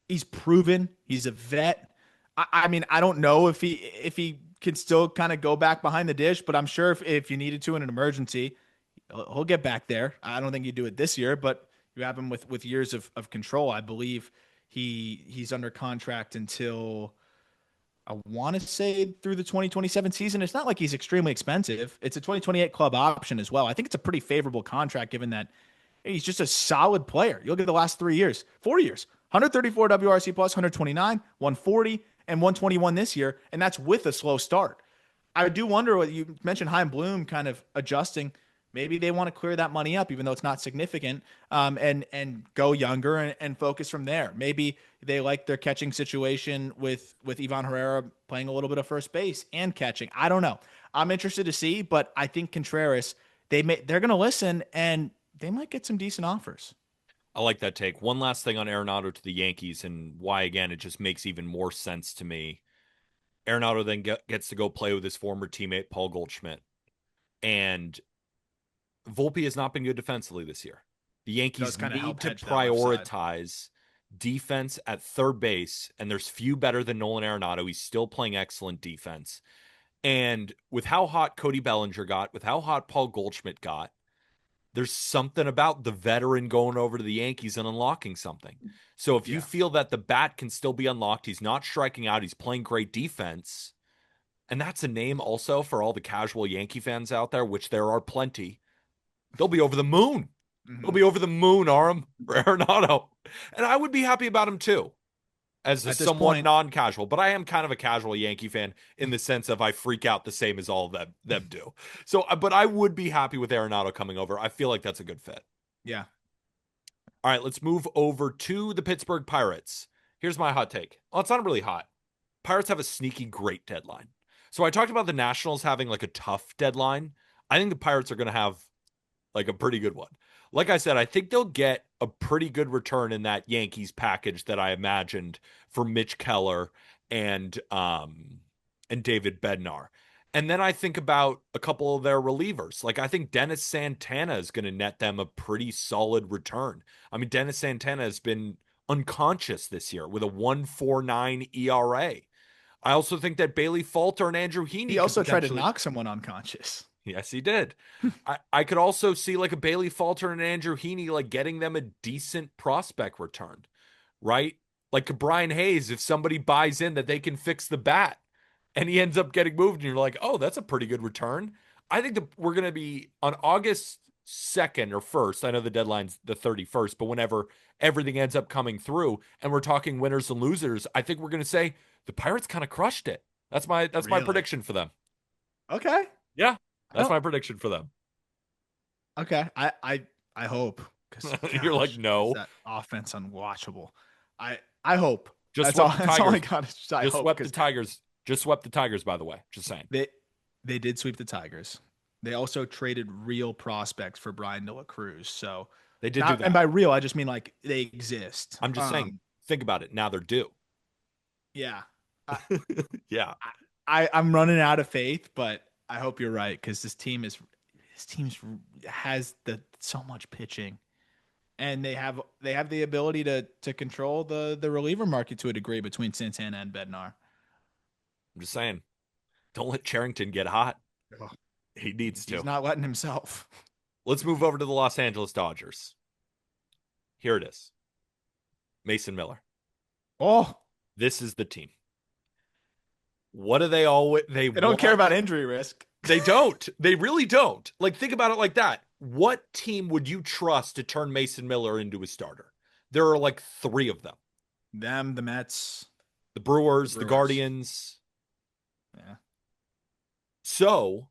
He's proven. He's a vet. I mean, I don't know if he can still kind of go back behind the dish, but I'm sure if you needed to in an emergency, he'll get back there. I don't think you do it this year, but you have him with years of control. I believe he's under contract until I want to say through the 2027 season. It's not like he's extremely expensive. It's a 2028 club option as well. I think it's a pretty favorable contract given that he's just a solid player. You look at the last 3 years, 4 years, 134 WRC plus, 129, 140, and 121 this year, and that's with a slow start. I do wonder what you mentioned, Chaim Bloom kind of adjusting. Maybe they want to clear that money up, even though it's not significant, and go younger and focus from there. Maybe they like their catching situation with Ivan Herrera playing a little bit of first base and catching. I don't know. I'm interested to see, but I think Contreras they're going to listen and they might get some decent offers. I like that take. One last thing on Arenado to the Yankees and why, again, it just makes even more sense to me. Arenado then gets to go play with his former teammate, Paul Goldschmidt. And Volpe has not been good defensively this year. The Does Yankees kind of need help to hedge that left side. prioritize defense at third base, and there's few better than Nolan Arenado. He's still playing excellent defense. And with how hot Cody Bellinger got, with how hot Paul Goldschmidt got, there's something about the veteran going over to the Yankees and unlocking something. So if you Yeah. feel that the bat can still be unlocked, he's not striking out, he's playing great defense, and that's a name also for all the casual Yankee fans out there, which there are plenty. They'll be over the moon. They'll Hmm. be over the moon, Aram, for Arenado. And I would be happy about him too, as a At this somewhat point, non-casual. But I am kind of a casual Yankee fan in the sense of I freak out the same as all of them do. So, but I would be happy with Arenado coming over. I feel like that's a good fit. yeah. All right, let's move over to the Pittsburgh Pirates. Here's my hot take. Well, it's not really hot. Pirates have a sneaky great deadline. So I talked about the Nationals having like a tough deadline. I think the Pirates are going to have like a pretty good one. Like I said, I think they'll get a pretty good return in that Yankees package that I imagined for Mitch Keller and David Bednar. And then I think about a couple of their relievers. Like I think Dennis Santana is going to net them a pretty solid return. I mean, Dennis Santana has been unconscious this year with a 1.49 ERA. I also think that Bailey Falter and Andrew He Heaney could also tried to potentially. knock someone unconscious. Yes, he did. I could also see like a Bailey Falter and Andrew Heaney like getting them a decent prospect return, right? Like Brian Hayes, if somebody buys in that they can fix the bat and he ends up getting moved, and you're like, oh, that's a pretty good return. I think that we're going to be on August 2nd or 1st. I know the deadline's the 31st, but whenever everything ends up coming through and we're talking winners and losers, I think we're going to say the Pirates kind of crushed it. That's my Really? prediction for them. Okay. Yeah, I that's don't. my prediction for them. Okay. I hope because You're like, gosh, is no. that offense unwatchable? I hope. Just That's all. swept the That's all I Tigers. got. I Just hope swept the because Tigers. Just swept the Tigers, by the way. Just saying. they did sweep the Tigers. They also traded real prospects for Brian De La Cruz. So They did do not, and that. by real, I just mean like they exist. I'm just saying, think about it. Now they're due. Yeah. I, Yeah. I'm running out of faith, but I hope you're right because this team's has so much pitching, and they have the ability to control the reliever market to a degree between Santana and Bednar. I'm just saying, don't let Charrington get hot. Ugh. He needs He's to. not letting himself. Let's move over to the Los Angeles Dodgers. Here it is. Mason Miller. Oh, This is the team. What do they always they don't care about injury risk. They don't. They really don't. Like, think about it like that. What team would you trust to turn Mason Miller into a starter? There are like 3 of them. Them, the Mets, The Brewers, the the Brewers. Guardians. Yeah. So,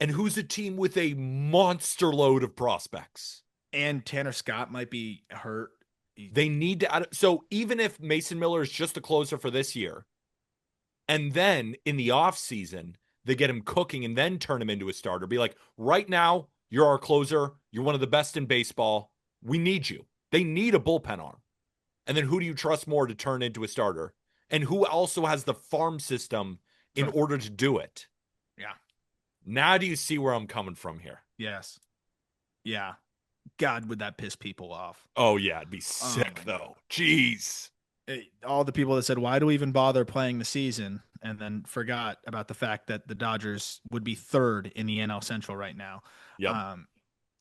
and who's a team with a monster load of prospects? And Tanner Scott might be hurt. They need to add. So even if Mason Miller is just a closer for this year, and then in the offseason, they get him cooking and then turn him into a starter, be like, right now, you're our closer. You're one of the best in baseball. We need you. They need a bullpen arm. And then who do you trust more to turn into a starter? And who also has the farm system in order to do it? Yeah. Now do you see where I'm coming from here? Yes. Yeah. God, would that piss people off? Oh, yeah. It'd be sick, though. Jeez. All the people that said, why do we even bother playing the season? And then forgot about the fact that the Dodgers would be 3rd in the NL Central right now. Yep.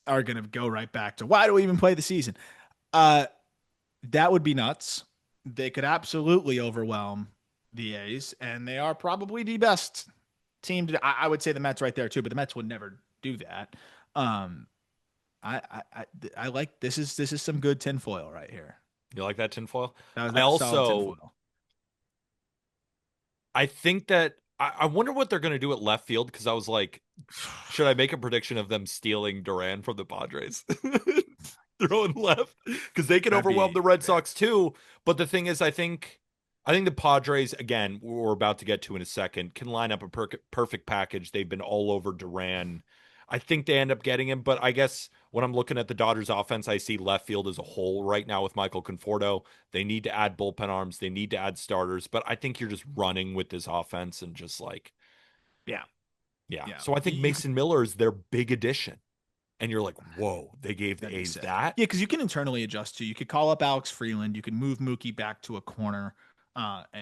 Are going to go right back to why do we even play the season? That would be nuts. They could absolutely overwhelm the A's, and they are probably the best team. I would say the Mets right there too, but the Mets would never do that. I like this is some good tinfoil right here. You like that tinfoil? I also I think that I wonder what they're going to do at left field because I was like, should I make a prediction of them stealing Duran from the Padres? Throwing left because they can overwhelm the Red Sox too. But the thing is, I think the Padres, again, we're about to get to in a second, can line up a perfect package. They've been all over Duran. I think they end up getting him, but I guess when I'm looking at the Dodgers offense, I see left field as a whole right now with Michael Conforto. They need to add bullpen arms. They need to add starters, but I think you're just running with this offense and just like, yeah. So I think Mason Miller is their big addition. And you're like, whoa, they gave the A's that? Yeah, because you can internally adjust too. You could call up Alex Freeland. You could move Mookie back to a corner.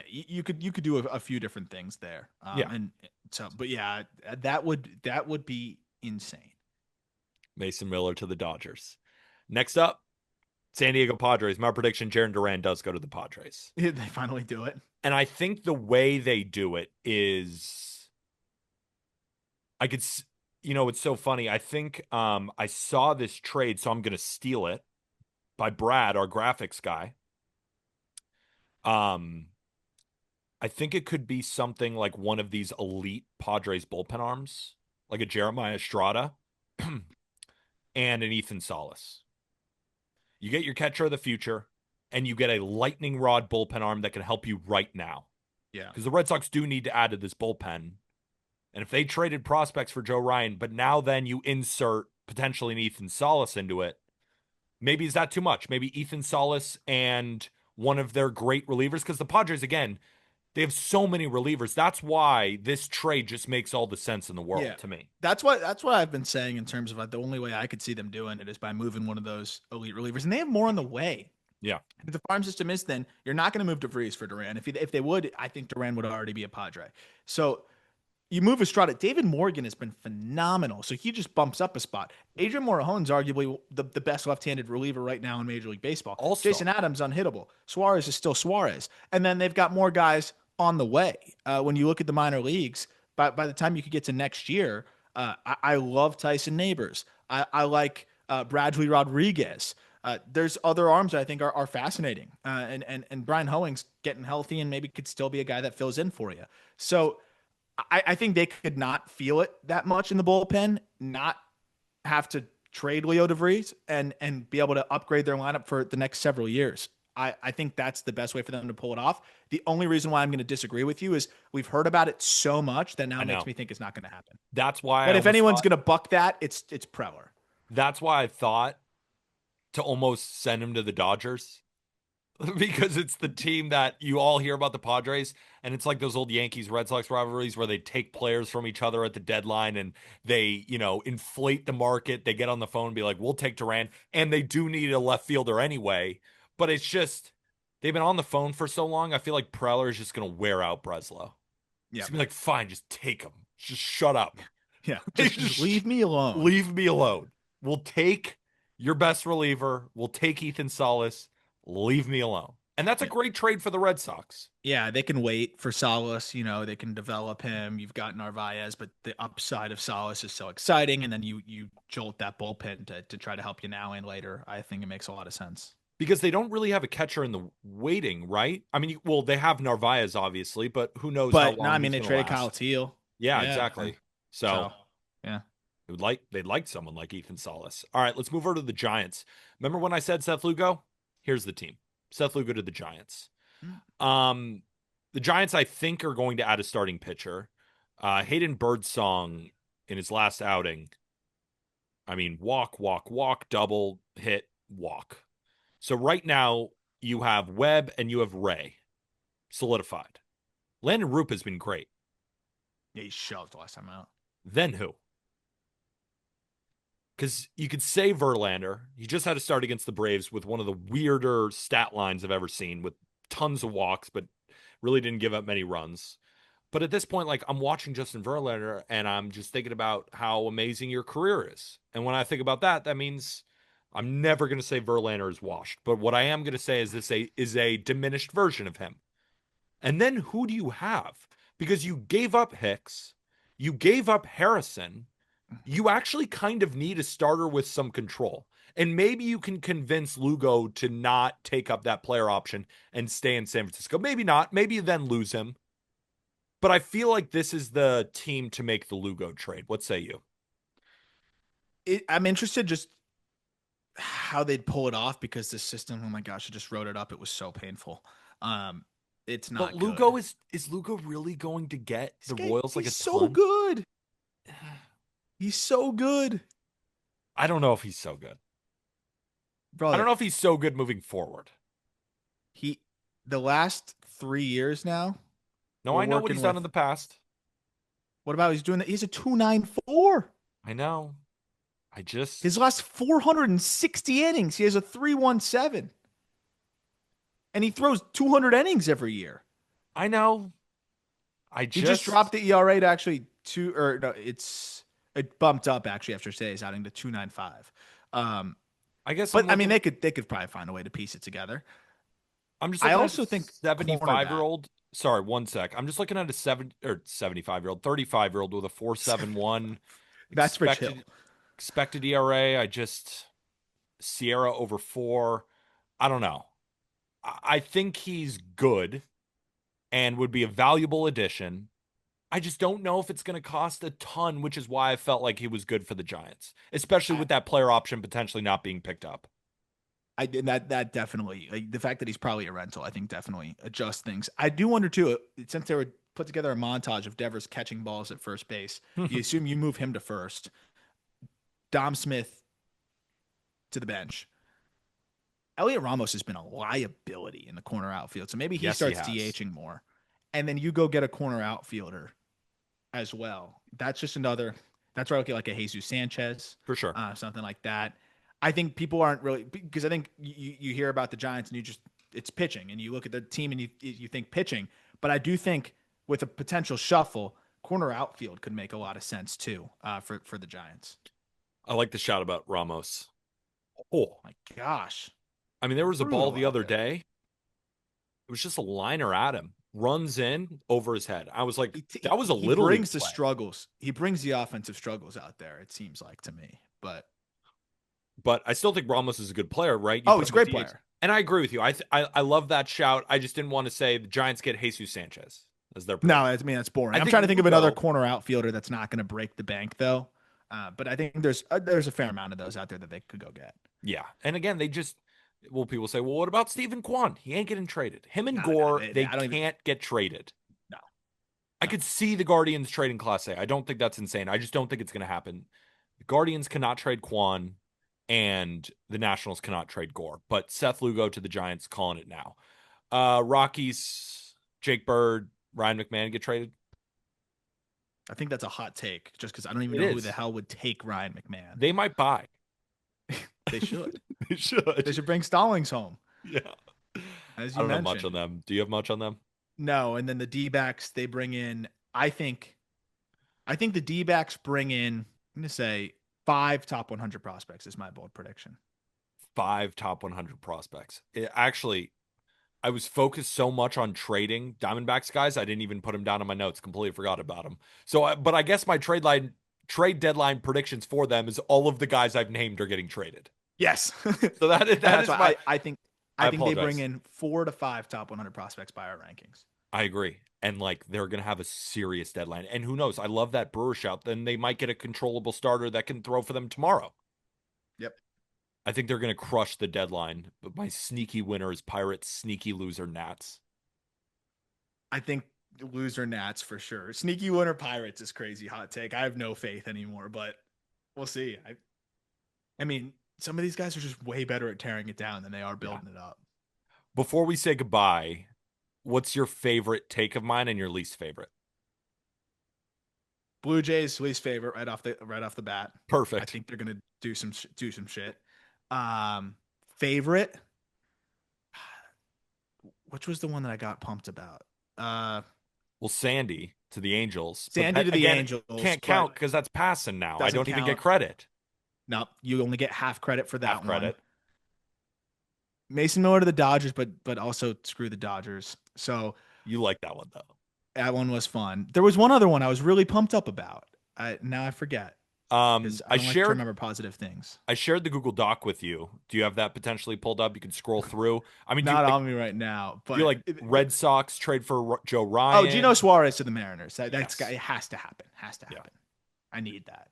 You could do a few different things there. And so, but yeah, that would be insane. Mason Miller to the Dodgers. Next up, San Diego Padres. My prediction: Jarren Duran does go to the Padres. They finally do it, and I think the way they do it is, I could. It's so funny. I think I saw this trade, so I'm going to steal it by Brad, our graphics guy. I think it could be something like one of these elite Padres bullpen arms, like a Jeremiah Estrada and an Ethan Salas. You get your catcher of the future, and you get a lightning rod bullpen arm that can help you right now. Yeah. Because the Red Sox do need to add to this bullpen. And if they traded prospects for Joe Ryan, but now then you insert potentially an Ethan Salas into it, maybe is that too much? Maybe Ethan Salas and one of their great relievers, because the Padres, again, they have so many relievers. That's why this trade just makes all the sense in the world to me. That's what I've been saying in terms of like the only way I could see them doing it is by moving one of those elite relievers, and they have more on the way. Yeah. If the farm system is, then you're not going to move DeVries for Duran. If they would, I think Duran would already be a Padre. So you move Estrada. David Morgan has been phenomenal, so he just bumps up a spot. Adrian Morejon's arguably the best left-handed reliever right now in Major League Baseball. Also, Jason Adams unhittable. Suarez is still Suarez, and then they've got more guys on the way. When you look at the minor leagues, by the time you could get to next year, I love Tyson Neighbors. I like Bradley Rodriguez. There's other arms that I think are fascinating, and Brian Hoeing's getting healthy and maybe could still be a guy that fills in for you. So I think they could not feel it that much in the bullpen, not have to trade Leo DeVries and be able to upgrade their lineup for the next several years. I think that's the best way for them to pull it off. The only reason why I'm going to disagree with you is we've heard about it so much that now I makes know. me think it's not going to happen. That's why I But if almost anyone's thought going to buck that, it's Preller. that's why I thought to almost send him to the Dodgers. Because it's the team that you all hear about the Padres, and it's like those old Yankees Red Sox rivalries where they take players from each other at the deadline and they, inflate the market. They get on the phone and be like, we'll take Duran. And they do need a left fielder anyway. But it's just, they've been on the phone for so long. I feel like Preller is just going to wear out Breslow. He's Yeah. going to be like, fine, just take him. Just shut up. Yeah. Just leave me alone. Leave me alone. We'll take your best reliever. We'll take Ethan Salas. Leave me alone. And that's a Yeah. great trade for the Red Sox. Yeah, they can wait for Salas. They can develop him. You've got Narvaez, but the upside of Salas is so exciting. And then you jolt that bullpen to try to help you now and later. I think it makes a lot of sense. Because they don't really have a catcher in the waiting, right? I mean, well, they have Narvaez, obviously, but who knows how But no, I long mean, he's they going to traded last. Kyle Teal. Yeah, Yeah. exactly. So So, yeah. they'd like someone like Ethan Salas. All right, let's move over to the Giants. Remember when I said Seth Lugo? Here's the team. Seth Lugo to the Giants. The Giants, I think, are going to add a starting pitcher. Hayden Birdsong in his last outing. I mean, walk, walk, walk, double, hit, walk. So right now you have Webb and you have Ray solidified. Landon Roop has been great. Yeah, he shoved last time out. Then who? Because you could say Verlander. He just had to start against the Braves with one of the weirder stat lines I've ever seen with tons of walks, but really didn't give up many runs. But at this point, like I'm watching Justin Verlander and I'm just thinking about how amazing your career is. And when I think about that, that means I'm never going to say Verlander is washed. But what I am going to say is this is a diminished version of him. And then who do you have? Because you gave up Hicks, you gave up Harrison. You actually kind of need a starter with some control. And maybe you can convince Lugo to not take up that player option and stay in San Francisco. Maybe not. Maybe you then lose him. But I feel like this is the team to make the Lugo trade. What say you? I'm interested just how they'd pull it off because the system, oh my gosh, I just wrote it up. It was so painful. It's not But Lugo good. is Lugo really going to get the Royals like a He's so ton? good. He's so good. I don't know if he's so good. Brother, I don't know if he's so good moving forward. The last 3 years now, No, we're I know what working he's done with, in the past. what about he's doing that? He's a 294. I know. I just His last 460 innings, he has a 317. And he throws 200 innings every year. I know. He just dropped the ERA to actually it bumped up actually after today's outing to 295. I guess But I mean, they could probably find a way to piece it together. I'm just I looking also at a think 75-year-old. Sorry, one sec. I'm just looking at a 75-year-old, 35-year-old with a 4.71 That's Rich Hill. expected ERA. I just Sierra over 4. I don't know. I think he's good and would be a valuable addition. I just don't know if it's going to cost a ton, which is why I felt like he was good for the Giants, especially with that player option potentially not being picked up. I did that definitely, like, the fact that he's probably a rental, I think definitely adjusts things. I do wonder too, since they were put together a montage of Devers catching balls at first base, you assume you move him to first, Dom Smith to the bench. Elliot Ramos has been a liability in the corner outfield, so maybe he Yes, he starts has. DHing more, and then you go get a corner outfielder as well. That's just another. That's where I look at like a Jesus Sanchez, For sure. something like that. I think people aren't really, because I think you hear about the Giants and it's pitching, and you look at the team and you think pitching, but I do think with a potential shuffle, corner outfield could make a lot of sense too, for the Giants. I like the shout about Ramos. Oh, My gosh, I mean, there was a ball brutal the out other there. day. It was just a liner at him, runs in over his head. I was like, that was a He little brings league the play. struggles. He brings the offensive struggles out there. It seems like to me, But I still think Ramos is a good player, right? he's a great player. And I agree with you. I love that shout. I just didn't want to say the Giants get Jesus Sanchez as their No, prediction. that's boring. I I'm think trying to think of Lugo- another corner outfielder that's not going to break the bank though. But I think there's a fair amount of those out there that they could go get. Yeah. And again, Well, people say, well, what about Stephen Kwan? He ain't getting traded. Him and No, Gore, no, they I don't even. can't get traded. No, I no. could see the Guardians trading Class A. I don't think that's insane. I just don't think it's going to happen. The Guardians cannot trade Kwan, and the Nationals cannot trade Gore. But Seth Lugo to the Giants, calling it now. Rockies, Jake Bird, Ryan McMahon get traded. I think that's a hot take, just because I don't even It know who the is. hell would take Ryan McMahon. They might buy. They should. They They should. should bring Stallings home, Yeah. as I you don't have much on mentioned. them. Do you have much on them? No, and then the D-backs they bring in. I think the D-backs bring in. I'm gonna say 5 top 100 prospects is my bold prediction. 5 top 100 prospects. Actually, I was focused so much on trading Diamondbacks guys, I didn't even put them down in my notes. Completely forgot about them. So, but I guess my trade deadline predictions for them is all of the guys I've named are getting traded. Yes, and So that that's is why my. I think I I think they bring apologize. in 4 to 5 top 100 prospects by our rankings. I agree. And like they're gonna have a serious deadline. And who knows? I love that Brewer shout. Then they might get a controllable starter that can throw for them tomorrow. Yep. I think they're gonna crush the deadline. But my sneaky winner is Pirates, sneaky loser Nats. I think loser Nats for sure. Sneaky winner Pirates is crazy hot take. I have no faith anymore, but we'll see. I mean, some of these guys are just way better at tearing it down than they are Yeah. building it up. Before we say goodbye, what's your favorite take of mine and your least favorite? Blue Jays least favorite right off the bat. I Perfect. think they're gonna do some shit. Favorite, which was the one that I got pumped about? Uh, Well, Sandy to the Angels, but Sandy that to the again Angels, can't but count because that's passing now. I doesn't don't even get count. credit. No, you only get half credit for Half that one. credit. Mason Miller to the Dodgers, but also screw the Dodgers. So You like that one though. that one was fun. There was one other one I was really pumped up about. Now I forget because I I don't like to shared remember positive things. I shared the Google Doc with you. Do you have that potentially pulled up? You can scroll through. I mean, Not on me right now, do you but like Red Sox trade for Joe oh, Gino Ryan? Suarez to the Mariners. That's got Yes. it has to happen. Has to Yeah. happen. I need that.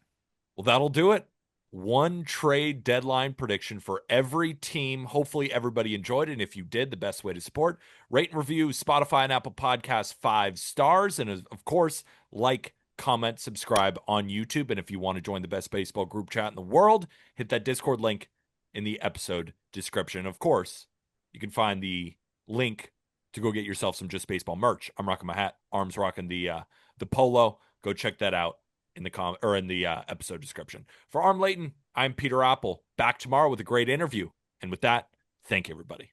Well, that'll do it. One trade deadline prediction for every team. Hopefully, everybody enjoyed it. And if you did, the best way to support, rate and review Spotify and Apple Podcasts 5 stars. And of course, like, comment, subscribe on YouTube. And if you want to join the best baseball group chat in the world, hit that Discord link in the episode description. Of course, you can find the link to go get yourself some Just Baseball merch. I'm rocking my hat. Arm's rocking the polo. Go check that out in the episode description. For Arm Layton, I'm Peter Apple. Back tomorrow with a great interview. And with that, thank you, everybody.